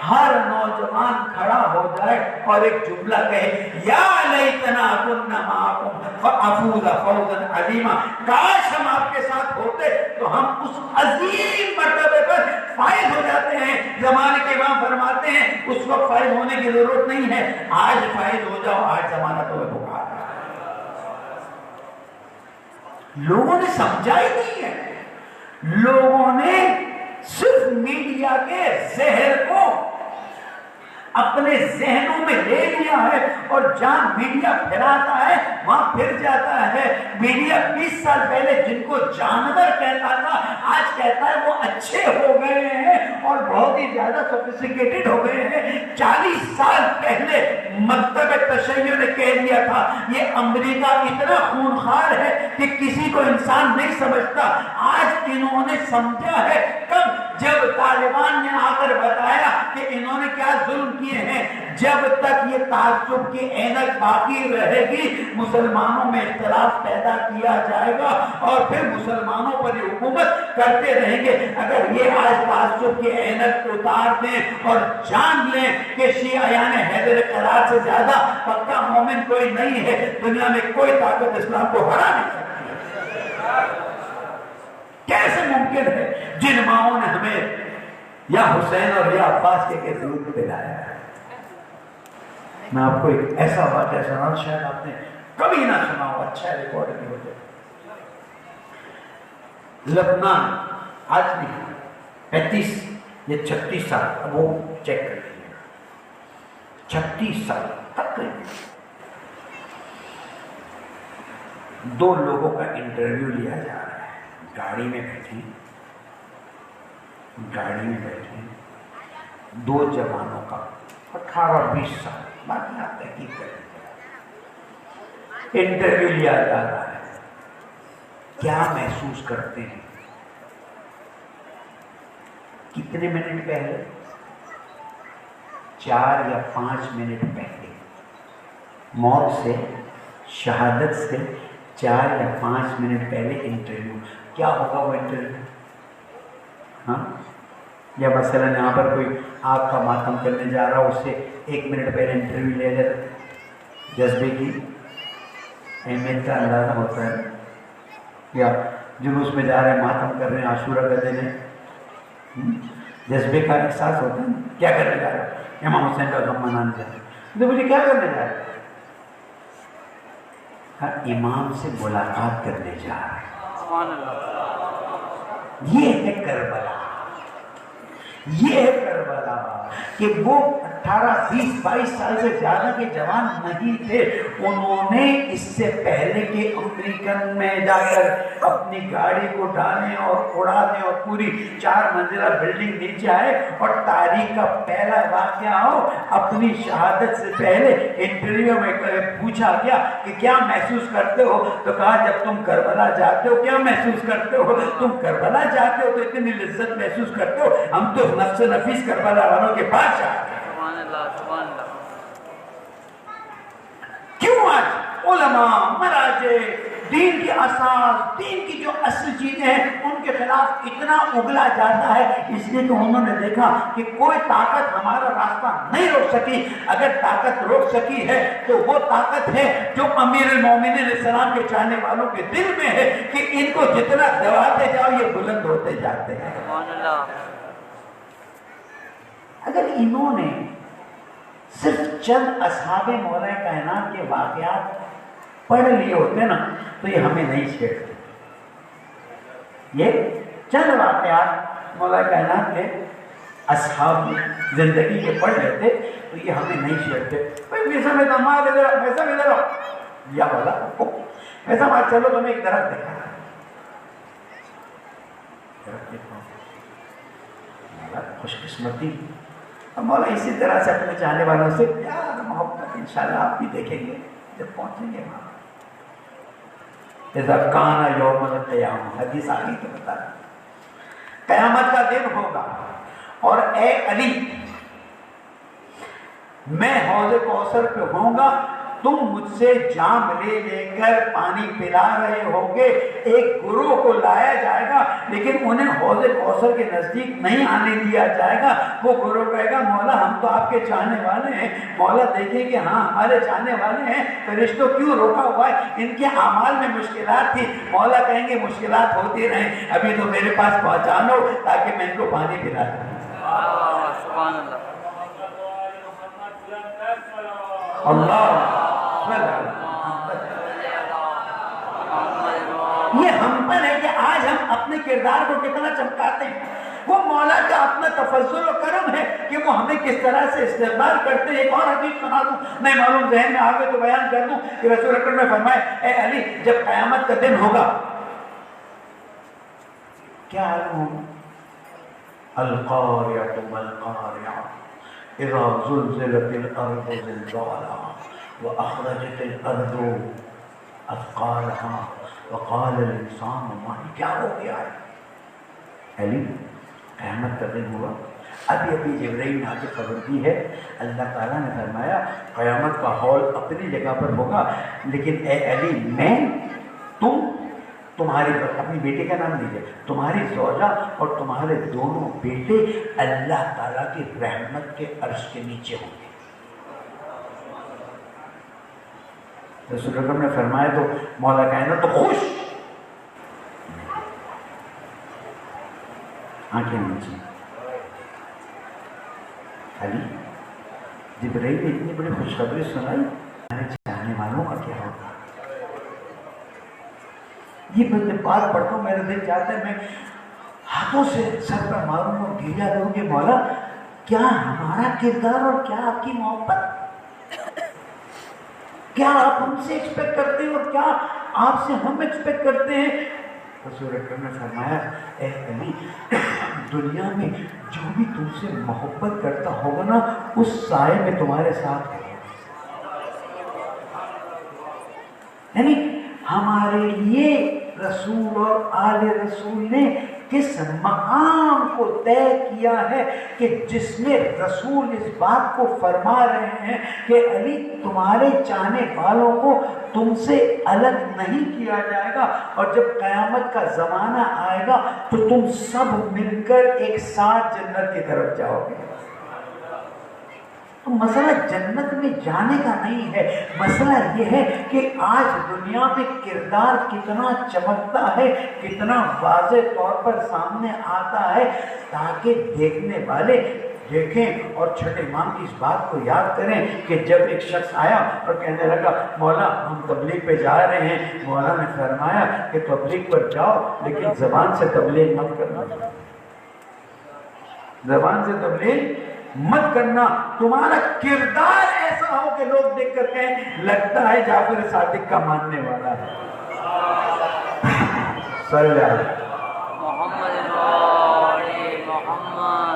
ہر نوجوان کھڑا ہو جائے اور ایک جملہ کہے یا لیتنا کنا معکم فافوز فوزا عظیما. کاش ہم آپ کے ساتھ ہوتے تو ہم اس عظیم مرتبے پر فائز ہو جاتے ہیں. زمانے کے امام فرماتے ہیں اس وقت فائز ہونے کی ضرورت نہیں ہے، آج فائز ہو جاؤ، آج زمانہ تمہیں پکار رہا ہے. لوگوں نے سمجھا ہی نہیں ہے. لوگوں نے صرف میڈیا کے زہر کو اپنے ذہنوں میں لے لیا ہے اور جہاں میڈیا پھیلاتا ہے وہاں پھر جاتا ہے. میڈیا 20 سال پہلے جن کو جانور کہتا تھا آج کہتا ہے وہ اچھے ہو گئے ہیں اور بہت ہی زیادہ سوفسٹیکیٹڈ ہو گئے ہیں. 40 سال پہلے مکتب تشیع نے کہہ دیا تھا یہ امریکہ اتنا خونخوار ہے کہ کسی کو انسان نہیں سمجھتا. آج انہوں نے سمجھا ہے کب؟ جب طالبان نے آ کر بتایا کہ انہوں نے کیا ظلم کیے ہیں. جب تک یہ تعصب کی اینک باقی رہے گی مسلمانوں میں اختلاف پیدا کیا جائے گا اور پھر مسلمانوں پر یہ حکومت کرتے رہیں گے. اگر یہ آج تعصب کی اینک اتار دیں اور جان لیں کہ شیعیان حیدر قرار سے زیادہ پکا مومن کوئی نہیں ہے، دنیا میں کوئی طاقت اسلام کو ہرا نہیں سکتی. کیسے ممکن ہے جن ماؤں نے ہمیں یا حسین اور یا عباس کے دودھ پلایا ہے. میں آپ کو ایک ایسا واقعہ سنا، شاید آپ نے کبھی نہ سنا ہو، اچھا ریکارڈ نہیں ہوتے. لبنان آج نہیں 35 یا 36 سال، اب وہ چیک کر لیجیے، 36 سال تک 2 لوگوں کا انٹرویو لیا جا رہا ہے. گاڑی میں بیٹھے 2 جوانوں کا 18-20 سال، باقی آپ تحقیق کریں. انٹرویو لیا جا رہا ہے. کیا محسوس کرتے ہیں؟ کتنے منٹ پہلے؟ 4 یا 5 منٹ پہلے موت سے، شہادت سے 4 یا 5 منٹ پہلے انٹرویو. کیا ہوگا وہ انٹرویو؟ ہاں، یا مثلا یہاں پر کوئی آپ کا ماتم کرنے جا رہا ہو، اس سے 1 منٹ پہلے انٹرویو لے لیتے. جذبے کی اہمیت کا اندازہ ہوتا ہے. یا جلوس میں جا رہے ہیں، ماتم کر رہے ہیں، عاشورہ کا دن ہے، جذبے کا احساس ہوتا ہے. کیا کرنے جا رہے ہیں؟ امام حسین کا غم منانے جا رہے ہیں. تو مجھے کیا کرنے جا رہے ہیں؟ امام سے ملاقات کرنے جا رہے ہیں. یہ ہے کربلا. یہ ہے کربلا کہ وہ 18 20 22 سال سے زیادہ کے جوان نہیں تھے. انہوں نے اس سے پہلے کہ امریکن میں جا کر اپنی گاڑی کو ڈالیں اور اڑا دیں اور پوری 4 منزلہ بلڈنگ نیچے آئے اور تاریخ کا پہلا واقعہ ہو، اپنی شہادت سے پہلے انٹرویو میں پوچھا گیا کہ کیا محسوس کرتے ہو؟ تو کہا جب تم کربلا جاتے ہو کیا محسوس کرتے ہو؟ تم کربلا جاتے ہو تو اتنی لذت محسوس کرتے ہو، ہم تو نفس نفیس کربلا والوں کے پاس جاتے ہیں. کیوں آج علماء مراجع دین کی اساس، دین کی جو اصل چیزیں ہیں ان کے خلاف اتنا اگلا جاتا ہے؟ اس لیے کہ انہوں نے دیکھا کہ کوئی طاقت ہمارا راستہ نہیں روک سکی. اگر طاقت روک سکی ہے تو وہ طاقت ہے جو امیر المومنین علیہ السلام کے چاہنے والوں کے دل میں ہے کہ ان کو جتنا دباتے جاؤ یہ بلند ہوتے جاتے ہیں. اگر انہوں نے صرف چند اصحاب مولا کائنات کے واقعات پڑھ لیے ہوتے نا تو یہ ہمیں نہیں چھیڑتے. یہ چند واقعات مولا کائنات کے اصحاب زندگی کے پڑھ لیتے تو یہ ہمیں نہیں چھیڑتے. بھائی میسا میں دماغ ادھر میسا میں ادھر یا مولا ایسا بات چلو تمہیں ایک درخت دیکھا خوش قسمتی. اور مولا اسی طرح سے اپنے چاہنے والوں سے پیار محبت انشاءاللہ آپ بھی دیکھیں گے جب پہنچیں گے وہاں. اذا کان یوم القیامہ حدیث آگئی تو بتا دیں قیامت کا دن ہوگا اور اے علی میں حوض کوثر پہ ہوں گا, تم مجھ سے جام لے لے کر پانی پلا رہے ہوگے. ایک گروہ کو لایا جائے گا لیکن انہیں حوض کوثر کے نزدیک نہیں آنے دیا جائے گا. وہ گروہ کہے گا مولا ہم تو آپ کے چاہنے والے ہیں. مولا دیکھیں کہ ہاں ہمارے چاہنے والے ہیں, فرشتوں کیوں روکا ہوا ہے؟ ان کے اعمال میں مشکلات تھی. مولا کہیں گے مشکلات ہوتی رہیں, ابھی تو میرے پاس پہنچا لو تاکہ میں ان کو پانی پلا دوں. سبحان اللہ. اللہ یہ ہم پر ہے کہ آج ہم اپنے کردار کو کتنا چمکاتے ہیں. وہ مولا کا اپنا تفضل و کرم ہے کہ وہ ہمیں کس طرح سے استقبال کرتے ہیں. ایک اور حدیث سنا دوں, میں معلوم ذہن میں آگے تو بیان کر دوں کہ رسول اکرم نے فرمائے اے علی جب قیامت کا دن ہوگا کیا عالم ہوگا؟ القاریۃ مالقاریۃ اذا زلزلت الارض زلزالها واخرجت الارض اثقالها وقال الانسان ما هي. کیا ہو گیا ہے علی؟ قیامت کا دن ہوا. ابھی جبرائیل نے آ کے خبر دی ہے. اللہ تعالیٰ نے فرمایا قیامت کا ہال اپنی جگہ پر ہوگا لیکن اے علی میں تمہاری اپنی بیٹے کا نام لیجیے, تمہاری زوجہ اور تمہارے دونوں بیٹے اللہ تعالیٰ کی رحمت کے عرش کے نیچے ہوں گے. رسول اکرم نے فرمایا تو مولا کائنات تو خوش, آنکھیں نیچے. علی جبرائیل نے اتنی بڑی خوشخبری سنائی, ہمارے چاہنے والوں کا کیا ہوگا؟ یہ میں جب بات پڑھتا ہوں میرا دل چاہتا ہے میں ہاتھوں سے سر پر ماروں اور گریا کروں کہ مولا کیا ہمارا کردار اور کیا آپ کی محبت, کیا آپ ہم سے ایکسپیکٹ کرتے ہیں اور کیا آپ سے ہم ایکسپیکٹ کرتے ہیں. رسول اکرم نے فرمایا اے علی دنیا میں جو بھی تم سے محبت کرتا ہوگا نا اس سائے میں تمہارے ساتھ ہوگا. یعنی ہمارے لیے رسول اور آل رسول نے کس مقام کو طے کیا ہے کہ جس میں رسول اس بات کو فرما رہے ہیں کہ علی تمہارے چاہنے والوں کو تم سے الگ نہیں کیا جائے گا, اور جب قیامت کا زمانہ آئے گا تو تم سب مل کر ایک ساتھ جنت کی طرف جاؤ گے. تو مسئلہ جنت میں جانے کا نہیں ہے, مسئلہ یہ ہے کہ آج دنیا میں کردار کتنا چمکتا ہے, کتنا واضح طور پر سامنے آتا ہے تاکہ دیکھنے والے دیکھیں اور چھٹے امام کی اس بات کو یاد کریں کہ جب ایک شخص آیا اور کہنے لگا مولا ہم تبلیغ پہ جا رہے ہیں, مولا نے فرمایا کہ تبلیغ پر جاؤ لیکن زبان سے تبلیغ مت کرنا, زبان سے تبلیغ مت کرنا. تمہارا کردار ایسا ہو کہ لوگ دیکھ کر کہیں لگتا ہے جعفر صادق کا ماننے والا ہے. صلی اللہ علیہ محمد.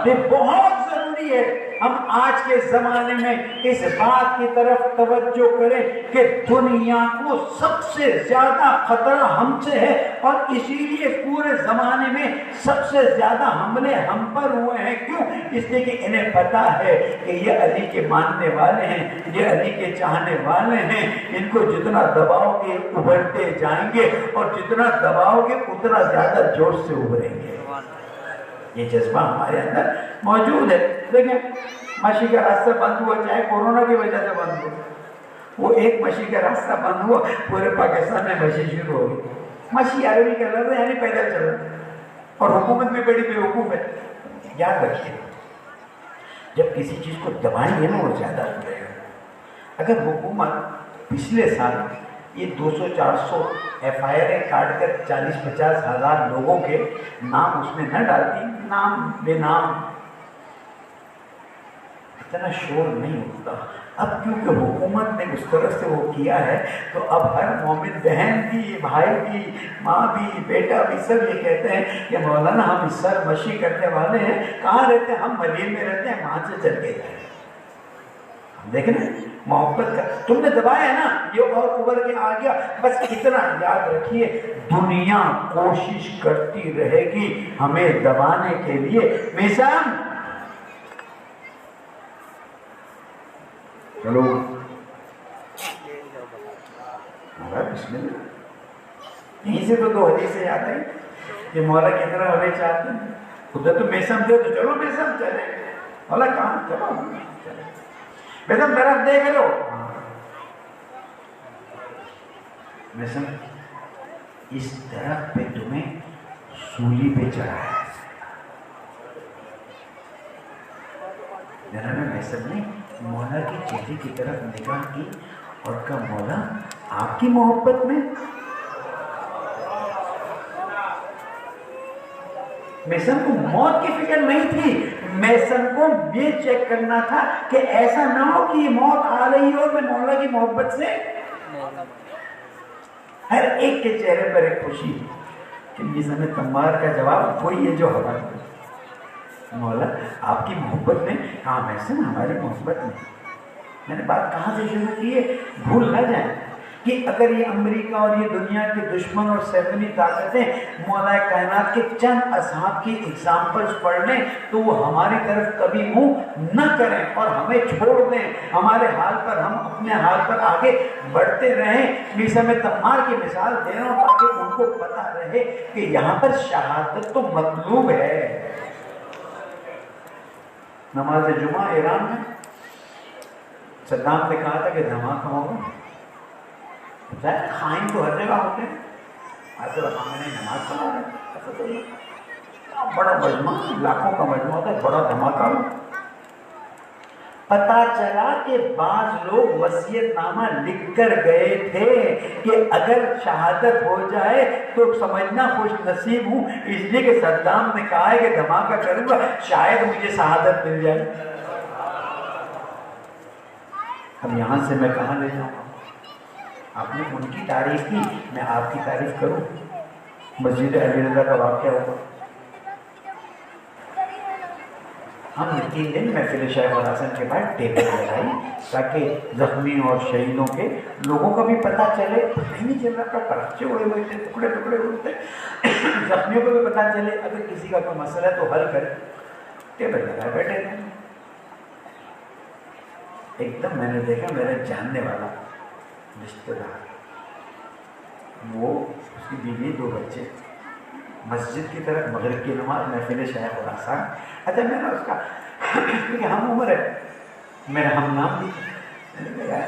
یہ بہت ضروری ہے ہم آج کے زمانے میں اس بات کی طرف توجہ کریں کہ دنیا کو سب سے زیادہ خطرہ ہم سے ہے, اور اسی لیے پورے زمانے میں سب سے زیادہ حملے ہم پر ہوئے ہیں. کیوں؟ اس لیے کہ انہیں پتا ہے کہ یہ علی کے ماننے والے ہیں, یہ علی کے چاہنے والے ہیں. ان کو جتنا دباؤ گے ابھرتے جائیں گے, اور جتنا دباؤ گے اتنا زیادہ جوش سے ابھریں گے. یہ جذبہ ہمارے اندر موجود ہے. دیکھیں مچھی کا راستہ بند ہوا, چاہے کورونا کی وجہ سے بند ہوا, وہ ایک مچھی کا راستہ بند ہوا پورے پاکستان میں مچھی شروع ہو گئی. مچھی عربی کا لفظ ہے یعنی پیدل چل رہا ہے, اور حکومت بھی بڑی بیوقوف ہے. یاد رکھیے جب کسی چیز کو دبائیں گے نا وہ زیادہ ہو جائے گا. اگر حکومت پچھلے سال یہ 200-400 FIR کاٹ کر 40-50 ہزار لوگوں کے نام اس میں نہ ڈالتی، نام بے نام اتنا شور نہیں ہوتا۔ اب کیونکہ حکومت نے اس طرح سے وہ کیا ہے تو اب ہر مومن بہن بھی، بھائی بھی، ماں بھی، بیٹا بھی سب یہ کہتے ہیں کہ مولانا ہم اس سر مشی کرنے والے ہیں، کہاں رہتے ہیں؟ ہم مدین میں رہتے ہیں، وہاں سے چل کے جائیں۔ دیکھیں محبت کا تم نے دبایا ہے نا، یہ اور ابھر کے آ گیا۔ بس اتنا یاد رکھیے، دنیا کوشش کرتی رہے گی ہمیں دبانے کے لیے۔ میزان چلو بسم اللہ، یہیں سے تو 2 حدیثیں یاد آئی کہ مولا کی طرح ہمیں چاہتے ہیں، خدا تو میسم تھے تو چلو میسم چلے، مولا کہاں چلو چلے میسم طرف دیکھ لو، میسم اس درخت پہ تمہیں سولی پہ چڑھایا جناب میسم نے مولا کے چہرے کی طرف نگاہ کی اور کہا مولا آپ کی محبت میں؟ میسن کو موت کی فکر نہیں تھی، میسن کو یہ چیک کرنا تھا کہ ایسا نہ ہو کہ یہ موت آ رہی ہو اور میں مولا کی محبت سے۔ ہر ایک کے چہرے پر ایک خوشی کہ میسن تمار کا جواب وہی ہے جو ہوا ہے، مولا آپ کی محبت میں؟ کہاں میسن ہماری محبت میں۔ میں نے بات کہاں سے شروع کی ہے، بھول نہ جائیں کہ اگر یہ امریکہ اور یہ دنیا کے دشمن اور سیمنی طاقتیں مولا کائنات کے چند اصحاب کی ایگزامپلز پڑھ لیں تو وہ ہماری طرف کبھی منہ نہ کریں اور ہمیں چھوڑ دیں، ہمارے حال پر ہم اپنے حال پر آگے بڑھتے رہیں۔ میسم تمار کی مثال دے رہا ہوں تاکہ ان کو پتہ رہے کہ یہاں پر شہادت تو مطلوب ہے۔ نماز جمعہ ایران میں صدام نے کہا تھا کہ دھماکہ ہوگا، خائن تو ہر جگہ ہوتے ہیں، آج میں نے نماز پڑھا ہے، بڑا مجمع، لاکھوں کا مجمع ہوتا ہے، بڑا دھماکہ ہو۔ پتا چلا کہ بعض لوگ وصیت نامہ لکھ کر گئے تھے کہ اگر شہادت ہو جائے تو سمجھنا خوش نصیب ہوں، اس لیے کہ صدام نے کہا ہے کہ دھماکہ کروں گا شاید مجھے شہادت مل جائے۔ اب یہاں سے میں کہاں لے جاؤں گا؟ آپ نے ان کی تعریف کی، میں آپ کی تعریف کروں؟ مسجد علی رضا کا واقعہ ہوگا، ہم نے 3 دن محفل شیخ الحسن کے بعد ٹیبل لگائی تاکہ زخمی اور شہیدوں کے لوگوں کا بھی پتہ چلے، پتہ نہیں چل رہا تھا، پرچے اڑے ہوئے تھے، ٹکڑے ٹکڑے ہوئے تھے، زخمیوں کو بھی پتہ چلے، اگر کسی کا کوئی مسئلہ ہے تو حل کرے۔ ٹیبل لگائے بیٹھے تھے، ایک دم میں نے دیکھا میرے جاننے والا رشتہ دار، وہ اس کی بیوی 2 بچے، مسجد کی طرف مغرب کی نماز، محفل شیخ الحسن۔ اچھا میں نے اس کا کیونکہ ہم عمر ہے، میرا ہم نام بھی، میں نے کہا یار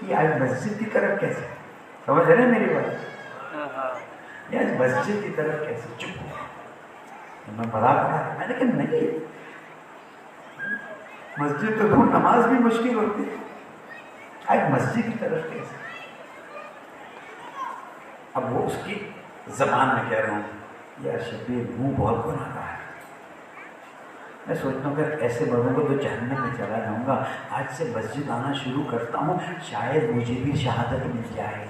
یہ آج مسجد کی طرف کیسے، سمجھ رہے ہیں میری بات، یہ آج مسجد کی طرف کیسے؟ چپ ہو، میں بڑا پڑا، میں نے کہا نہیں، مسجد تو دور نماز بھی مشکل ہوتی ہے، آج مسجد کی طرف کیسے؟ اب وہ اس کی زبان میں کہہ رہا ہوں یا شبیر منہ بہت بنا رہا ہے، میں سوچتا ہوں اگر ایسے بڑوں کو تو جہنم میں چلا جاؤں گا، آج سے مسجد آنا شروع کرتا ہوں، شاید مجھے بھی شہادت مل جائے۔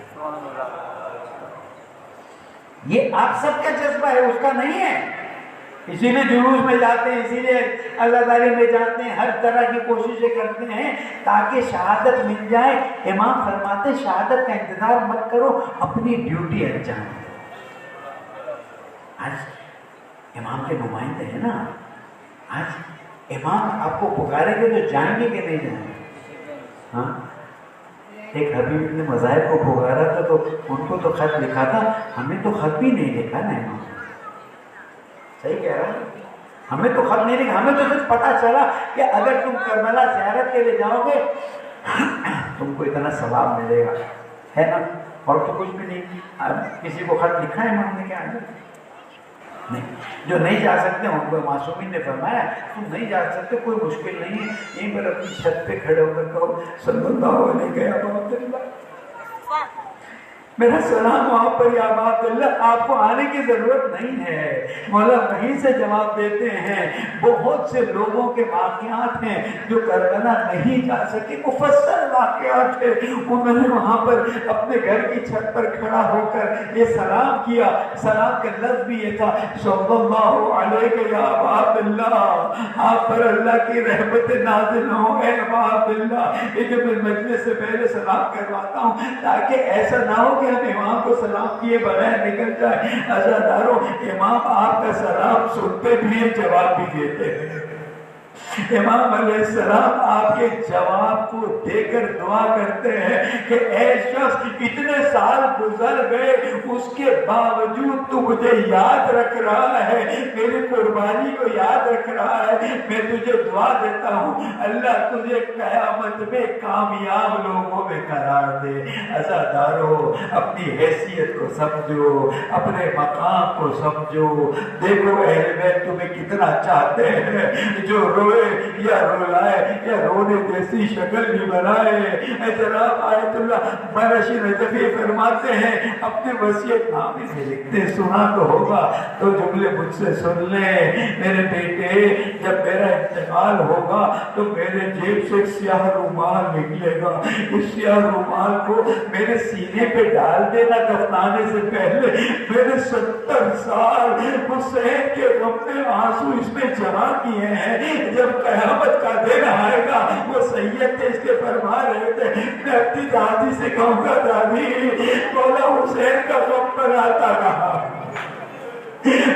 یہ آپ سب کا جذبہ ہے، اس کا نہیں ہے، اسی لیے جلوس میں جاتے ہیں، اسی لیے عزاداری میں جاتے ہیں، ہر طرح کی کوششیں کرتے ہیں تاکہ شہادت مل جائے۔ امام فرماتے شہادت کا انتظار مت کرو، اپنی ڈیوٹی انجام دو۔ آج امام کے نمائندے ہیں نا، آج امام آپ کو پکارے گے تو جائیں گے کہ نہیں جائیں گے؟ ہاں، ایک حبیب ابن مذاہب کو پکارا تھا تو ان کو تو خط لکھا تھا، ہمیں تو خط بھی نہیں لکھا نا امام، صحیح کہہ رہا ہوں، ہمیں تو خط نہیں لکھا، ہمیں تو صرف پتا چلا کہ اگر تم کربلا زیارت کے لیے جاؤ گے تم کو اتنا ثواب ملے گا، ہے نا، اور تو کچھ بھی نہیں۔ کسی کو خط لکھا ہے امام نے کیا نہیں، جو نہیں جا سکتے ان کو معصومین نے فرمایا تم نہیں جا سکتے کوئی مشکل نہیں ہے، یہیں پر اپنی چھت پہ کھڑے ہو کر کہو صلی اللہ علیہ وسلم۔ میرا سلام وہاں پر یا ابا عبداللہ، آپ کو آنے کی ضرورت نہیں ہے۔ مولا وہیں سے جواب دیتے ہیں بہت سے لوگوں کے واقعات ہیں جو کربلا نہیں جا سکے، مفصل واقعات ہیں۔ انہوں نے وہاں پر اپنے گھر کی چھت پر کھڑا ہو کر یہ سلام کیا، سلام کا لفظ بھی یہ تھا صلی اللہ علیہ یا ابا عبداللہ، آپ پر اللہ کی رحمت نازل ہو اے ابا عبداللہ۔ یہ جو میں مجلس سے پہلے سلام کرواتا ہوں تاکہ ایسا نہ ہو کہ ہم امام کو سلام کیے بغیر نکل جائیں۔ عزادارو، امام آپ کا سلام سنتے بھی ہیں، جواب بھی دیتے ہیں۔ امام علیہ السلام آپ کے جواب کو دے کر دعا کرتے ہیں کہ اے شخص، اتنے سال گزر گئے اس کے باوجود تو مجھے یاد رکھ رہا ہے، میری قربانی کو یاد رکھ رہا ہے۔ میں تجھے دعا دیتا ہوں اللہ تجھے قیامت میں کامیاب لوگوں میں قرار دے۔ عزادارو، اپنی حیثیت کو سمجھو، اپنے مقام کو سمجھو۔ دیکھو اہل بیت تمہیں کتنا چاہتے ہیں، جو روئے یا رولائے یا رونے جیسی شکل بھی بنائے۔ جناب آیت اللہ برشی نجفی فرماتے ہیں اپنے وصیت نامے میں لکھتے، سنا تو ہوگا تو جملے مجھ سے سن لیں۔ میرے بیٹے، جب میرا انتقال ہوگا تو میرے جیب سے ایک سیاہ رومال نکلے گا، اس سیاہ رومال کو میرے سینے پہ ڈال دینا دفنانے سے پہلے۔ میرے 70 سال حسین کے غم میں آنسو اس میں جمع کیے ہیں، جب قیامت کا دن آئے گا وہ سید تھے اس کے فرما رہے تھے، میں اپنی دادی سے کہوں گا دادی مولا حسین کا غم بناتا رہا،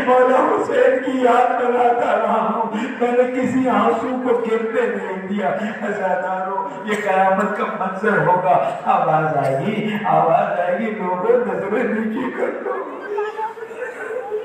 مولا حسین کی یاد بناتا رہا ہوں، میں نے کسی آنسو کو گرنے نہیں دیا۔ عزادارو، یہ قیامت کا منظر ہوگا، آواز آئے گی لوگوں نظریں نیچے کر دو۔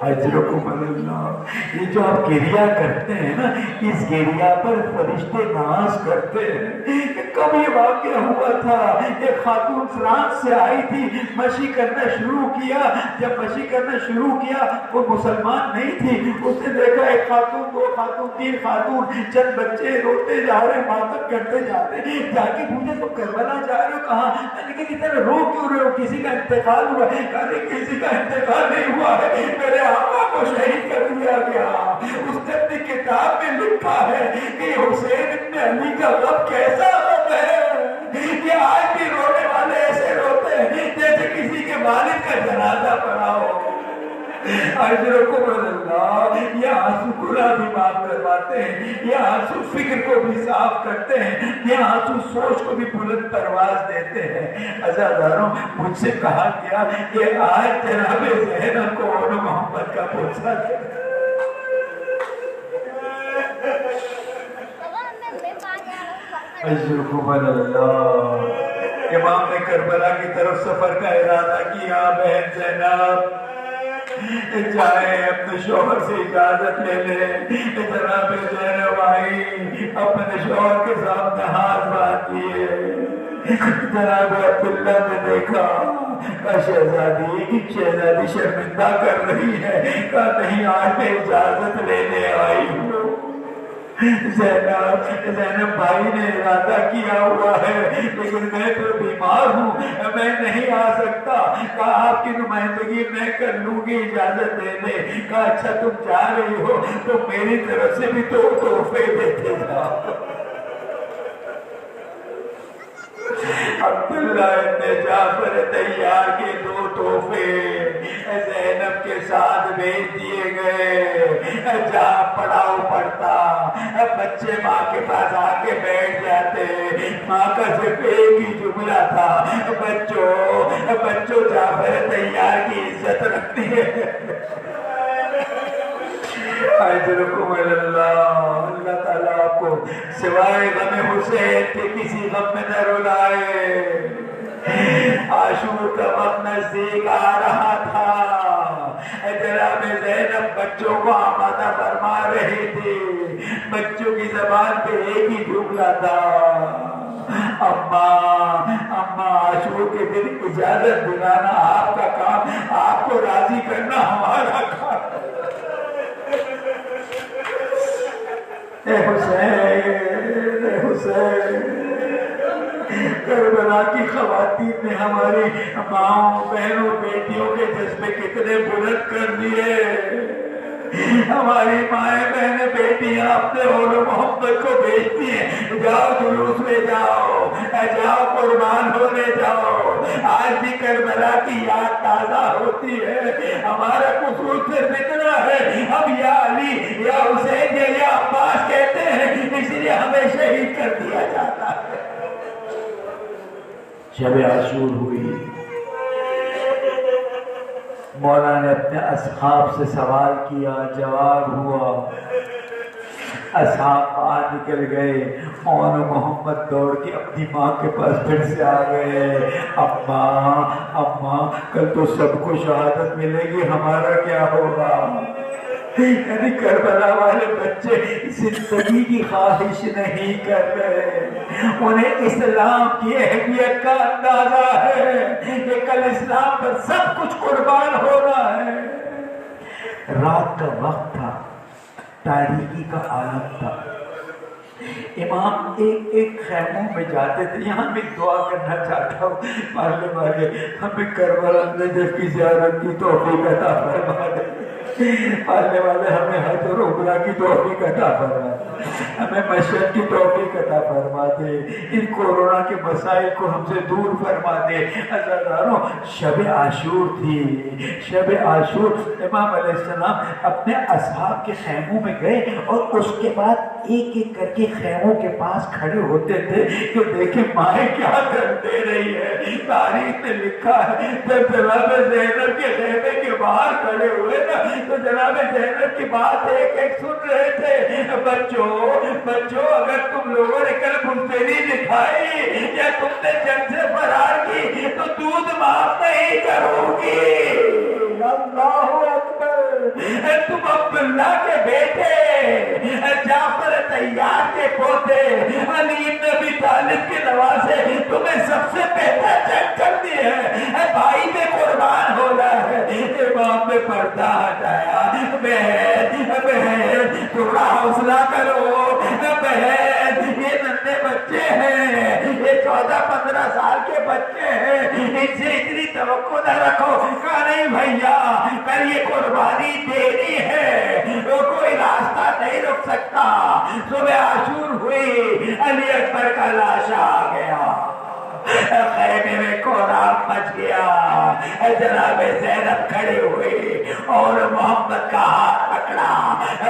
اجرکم اللہ، یہ جو آپ گریہ کرتے ہیں نا، اس گریہ پر فرشتے ناز کرتے ہیں۔ کب یہ واقعہ ہوا تھا؟ ایک خاتون فرانس سے آئی تھی، مشی کرنا شروع کیا۔ جب مشی کرنا شروع کیا وہ مسلمان نہیں تھی، اس نے دیکھا ایک خاتون، 2 خاتون، 3 خاتون، چند بچے روتے جا رہے، ماتم کرتے جاتے، جا کے پوچھے تو کربلا جا رہے ہو کہاں؟ میں نے کہا اتنا رو کیوں رہے ہو؟ کسی کا انتقال ہوا ہے؟ کہا نہیں کسی کا انتقال نہیں ہوا ہے، میرے آقا کو شہید کر دیا گیا۔ اس نے اپنی کتاب میں لکھا ہے کہ حسین ابن علی کا غم کیسا غم ہے، یہ آج بھی رونے والے ایسے روتے ہیں جیسے کسی کے والد کا جنازہ پڑا ہو۔ اجرکم اللہ، یہ آنسو گناہ بھی معاف کرواتے ہیں، یہ آنسو فکر کو بھی صاف کرتے ہیں، یہ آنسو سوچ کو بھی بلند پرواز دیتے ہیں۔ عزاداروں، مجھ سے کہا گیا کہ آج جناب زینب کو اور محمد کا پوچھا ہے۔ اجرکم اللہ، امام نے کربلا کی طرف سفر کا ارادہ کیا۔ بہن زینب جائے اپنے شوہر سے اجازت لے لے۔ جناب زینب آئی، اپنے شوہر کے سامنے ہاتھ باندھ دیے۔ جناب عبداللہ نے دیکھا، کہا شہزادی شرمندہ کر رہی ہے، کہا نہیں آج میں اجازت لینے آئی ہوں۔ زینب بھائی نے ارادہ کیا ہوا ہے لیکن میں تو بیمار ہوں، میں نہیں آ سکتا۔ کہا آپ کی نمائندگی میں کر لوں گی، اجازت دے دے۔ کہا اچھا تم جا رہی ہو تو میری طرف سے بھی 2 تحفے دیتے جاؤ۔ عبداللہ ابن جعفر طیار کے 2 تحفے زینب کے ساتھ بھیج دیے گئے۔ جہاں پڑاؤ پڑتا، بچے ماں کے پاس آ کے بیٹھ جاتے، ماں کا صرف ایک ہی جملہ تھا، بچوں جعفر طیار کی عزت رکھتی ہے۔ اجرکم اللہ، اللہ تعالیٰ آپ کو سوائے غم حسین کے کسی غم میں نہ رلائے۔ عاشور کا وقت نزدیک آ رہا تھا، جناب زینب بچوں کو آمادہ فرما رہی تھی۔ بچوں کی زبان پہ ایک ہی جملہ تھا، اماں عاشور کے دن اجازت دلانا آپ کا کام، آپ کو راضی کرنا ہمارا کام۔ اے حسین، اے حسین، کربلا کی خواتین نے ہماری ماؤں بہنوں بیٹیوں کے جذبے کتنے بلند کر دیے. ہماری مائیں بہنیں بیٹیاں اپنے اول محمد کو بیچتی ہیں. جاؤ جلوس میں جاؤ, جاؤ قربان ہونے جاؤ. آج بھی کربلا کی یاد تازہ ہوتی ہے. ہمارا قصور صرف اتنا ہے, ہم یا علی یا حسین یا عباس کہتے ہیں, اس لیے ہمیں شہید کر دیا جاتا ہے. شب عاشور ہوئی, مولا نے اپنے اصحاب سے سوال کیا, جواب ہوا. اصحاب باہر نکل گئے اور محمد دوڑ کے اپنی ماں کے پاس پھر سے آ گئے. اماں کل تو سب کو شہادت ملے گی, ہمارا کیا ہوگا؟ یعنی کربلا والے بچے زندگی کی خواہش نہیں کر رہے, انہیں اسلام کی اہمیت کا اندازہ ہے کہ کل اسلام پر سب کچھ قربان ہونا ہے. رات کا وقت تھا, تاریکی کا عالم تھا. امام ایک خیموں میں جاتے تھے. یہاں میں دعا کرنا چاہتا ہوں, مارنے والے ہمیں کربلا میں کی زیارت کی توفیق عطا فرما دے. مارنے والے ہمیں حج اور عمرہ کی توفیق عطا فرما دے, ہمیں مشہد کی توفیق عطا فرما دے. ان کورونا کے مسائل کو ہم سے دور فرما دے. عزیزانو, شب عاشور تھی, شب عاشور. امام علیہ السلام اپنے اصحاب کے خیموں میں گئے اور اس کے بعد ایک ایک کر کے خیموں کے پاس کھڑے ہوتے تھے کہ دیکھیں مائیں کیا کر دے رہی ہے. تاریخ میں لکھا ہے جب جناب زینب کے خیمے کے باہر کھڑے ہوئے نا تو جناب زینب کی بات ایک ایک سن رہے تھے. بچوں اگر تم لوگوں نے کل منفری دکھائی یا تم نے جنگ سے فرار کی تو دودھ معاف نہیں کرو گی. اللہ اکبر. تم عبداللہ کے بیٹے, جعفر طیار کے پوتے, علی بن ابی طالب کے نواسے, تمہیں سب سے بہتر جنگ کر دی ہے. بھائی میں قربان ہونا ہے. امام نے پردہ ہٹایا. بہن تھوڑا حوصلہ کرو. بہن یہ ننھے بچے ہیں, یہ 14-15 سال کے بچے ہیں, ان سے اتنی توقع نہ رکھو. کہا نہیں بھیا, کل یہ قربانی دینی ہے, وہ کوئی راستہ نہیں رک سکتا. صبح عاشور ہوئی, علی اکبر کا لاشا آ گیا. خیمے میں کوہرام مچ گیا. جناب زینب کھڑی ہوئی اور محمد کا ہاتھ پکڑا.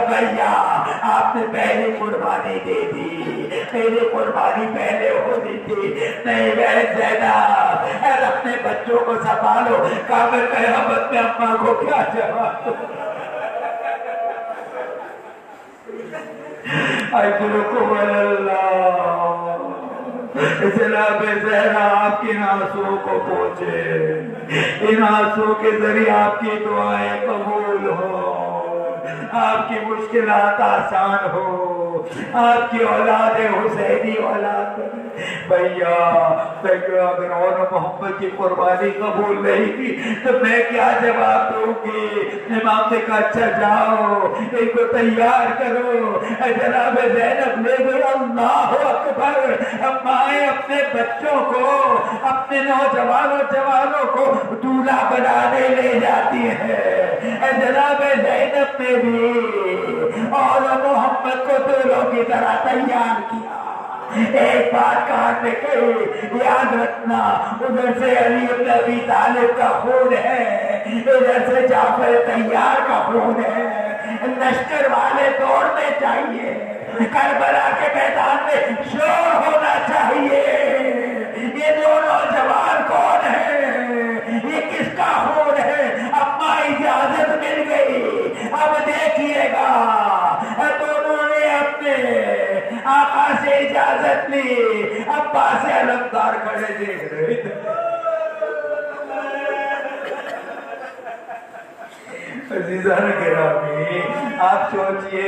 بھیا آپ نے پہلی قربانی دے دی, میری قربانی پہلے ہونی تھی. نہیں بہن زینب, اپنے بچوں کو سنبھالو. کعبہ قیامت میں اماں کو کیا جواب دوں؟ اجرکم اللہ. جناب زہرا آپ کی آنسوؤں کو پہنچے, ان آنسوؤں کے ذریعے آپ کی دعائیں قبول ہو, آپ کی مشکلات آسان ہو, آپ کی اولاد حسینی اولاد. بھیا اگر اور محمد کی قربانی قبول نہیں کی تو میں کیا جواب دوں گی؟ امام نے کہا اچھا جاؤ ان کو تیار کرو. جناب زینب لے گئی. اللہ اکبر. مائیں اپنے بچوں کو, اپنے نوجوانوں کو دولہا بنانے لے جاتی ہے. جناب زینب نے بھی اور محمد کو دولوں کی طرح تیار کیا. ایک بات کان میں کہی, یاد رکھنا, ادھر سے علی بن ابی طالب کا خون ہے, ادھر سے جعفر طیار کا خون ہے. لشکر والے دوڑنے چاہیے, کربلا کے میدان میں شور ہونا چاہیے. یہ دونوں جوان کون ہیں, یہ کس کا خون ہے؟ اماں اجازت مل گئی. اب دیکھیے گا, دونوں نے اپنے آقا سے اجازت لی. ابا سے علمدار کھڑے دیکھ رہے تھے. عزیزان گرامی، آپ سوچئے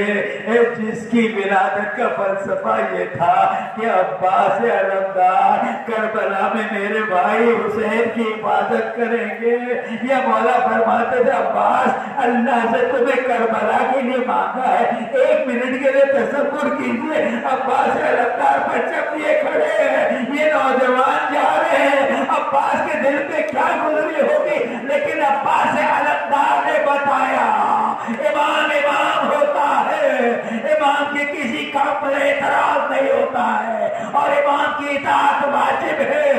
جس کی ولادت کا فلسفہ یہ تھا کہ عباس علمدار کربلا میں میرے بھائی حسین کی حفاظت کریں گے، یہ مولا فرماتے تھے عباس اللہ سے تمہیں کربلا کے لیے مانگا ہے، 1 منٹ کے لیے تصور کیجئے عباس علمدار پرچم لیے کھڑے ہیں، یہ نوجوان جا رہے ہیں، عباس کے دل پہ کیا گزری ہوگی، لیکن عباس علمدار نے بتایا امام امام ہوتا ہے، امام کے کسی کام پر اعتراض نہیں ہوتا ہے اور امام کی اطاعت واجب ہے،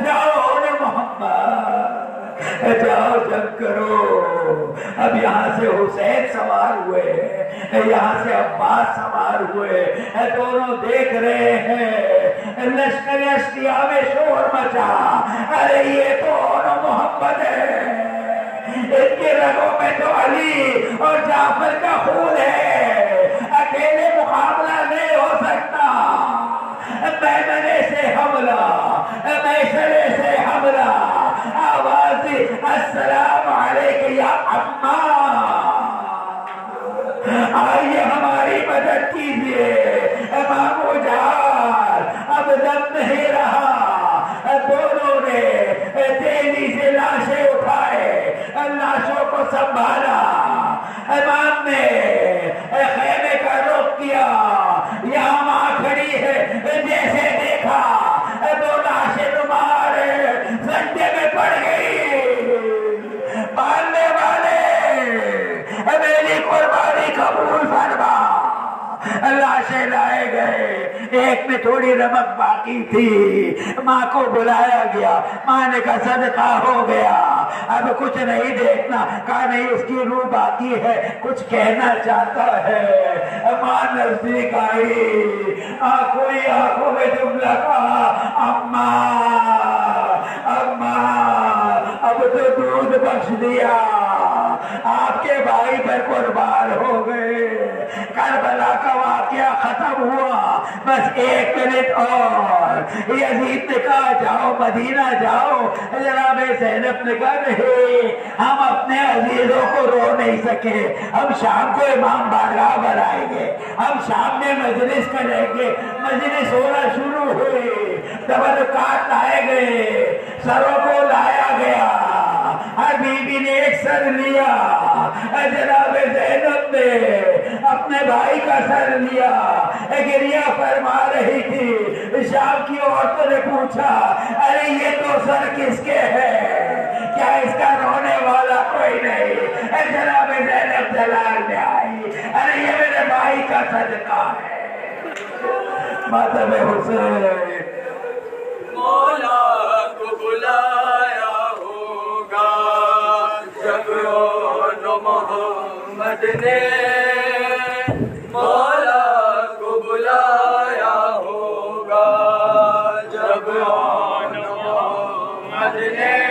جاؤ محمد جاؤ جنگ کرو۔ اب یہاں سے حسین سوار ہوئے، یہاں سے عباس سوار ہوئے، دونوں دیکھ رہے ہیں لشکر اشتیا میں شور مچا، ارے یہ تو محمد ہے، ان کے رگوں میں تو علی اور جعفر کا خون ہے، اکیلے مقابلہ نہیں ہو سکتا، میدانے سے حملہ، میسرے سے حملہ، آواز السلام علیکم یا اماں، آئیے ہماری مدد کیجیے، مامو جان اب دم نہیں رہا، دونوں نے تیزی سے لاشیں اٹھائے، لاشوں کو سنبھالا، امام نے خیمے کا رخ کیا، یہاں ماں کھڑی ہے، جیسے دیکھا 2 لاشیں تمہارے سجدے میں پڑ گئی، ماننے والے میری قربانی قبول فرما، لاشیں لائے گئے، ایک میں تھوڑی رمق باقی تھی، ماں کو بلایا گیا، ماں نے کہا صدقہ ہو گیا، اب کچھ نہیں دیکھنا، کہا نہیں اس کی روح باقی ہے، کچھ کہنا چاہتا ہے، ماں نزدیک آئی، آنکھوں میں جملہ کہا اماں اماں اب تو دودھ بخش دیا، آپ کے بھائی پر قربان ہو گئے، کربلا کا واقعہ ختم ہوا، بس 1 منٹ اور، یزید نے کہا جاؤ مدینہ جاؤ، جناب زینب نے کہا نہیں، ہم اپنے عزیزوں کو رو نہیں سکے، ہم شام کو امام بارگاہ بنائیں گے، ہم شام میں مجلس کریں گے، مجلس ہونا شروع ہوئی، تبرکات لائے گئے، سروں کو لایا گیا، ہر بیوی نے ایک سر لیا، جناب زینب نے اپنے بھائی کا سر لیا، گریہ فرما رہی تھی، شام کی عورتوں نے پوچھا ارے یہ تو سر کس کے ہے، کیا اس کا رونے والا کوئی نہیں، جناب زینب جلال میں آئی، ارے یہ میرے بھائی کا صدقہ ہے، ماتم حسین مولا کو بلایا ہوگا جب محمد نے، مولا کو بلایا ہوگا جب محمد نے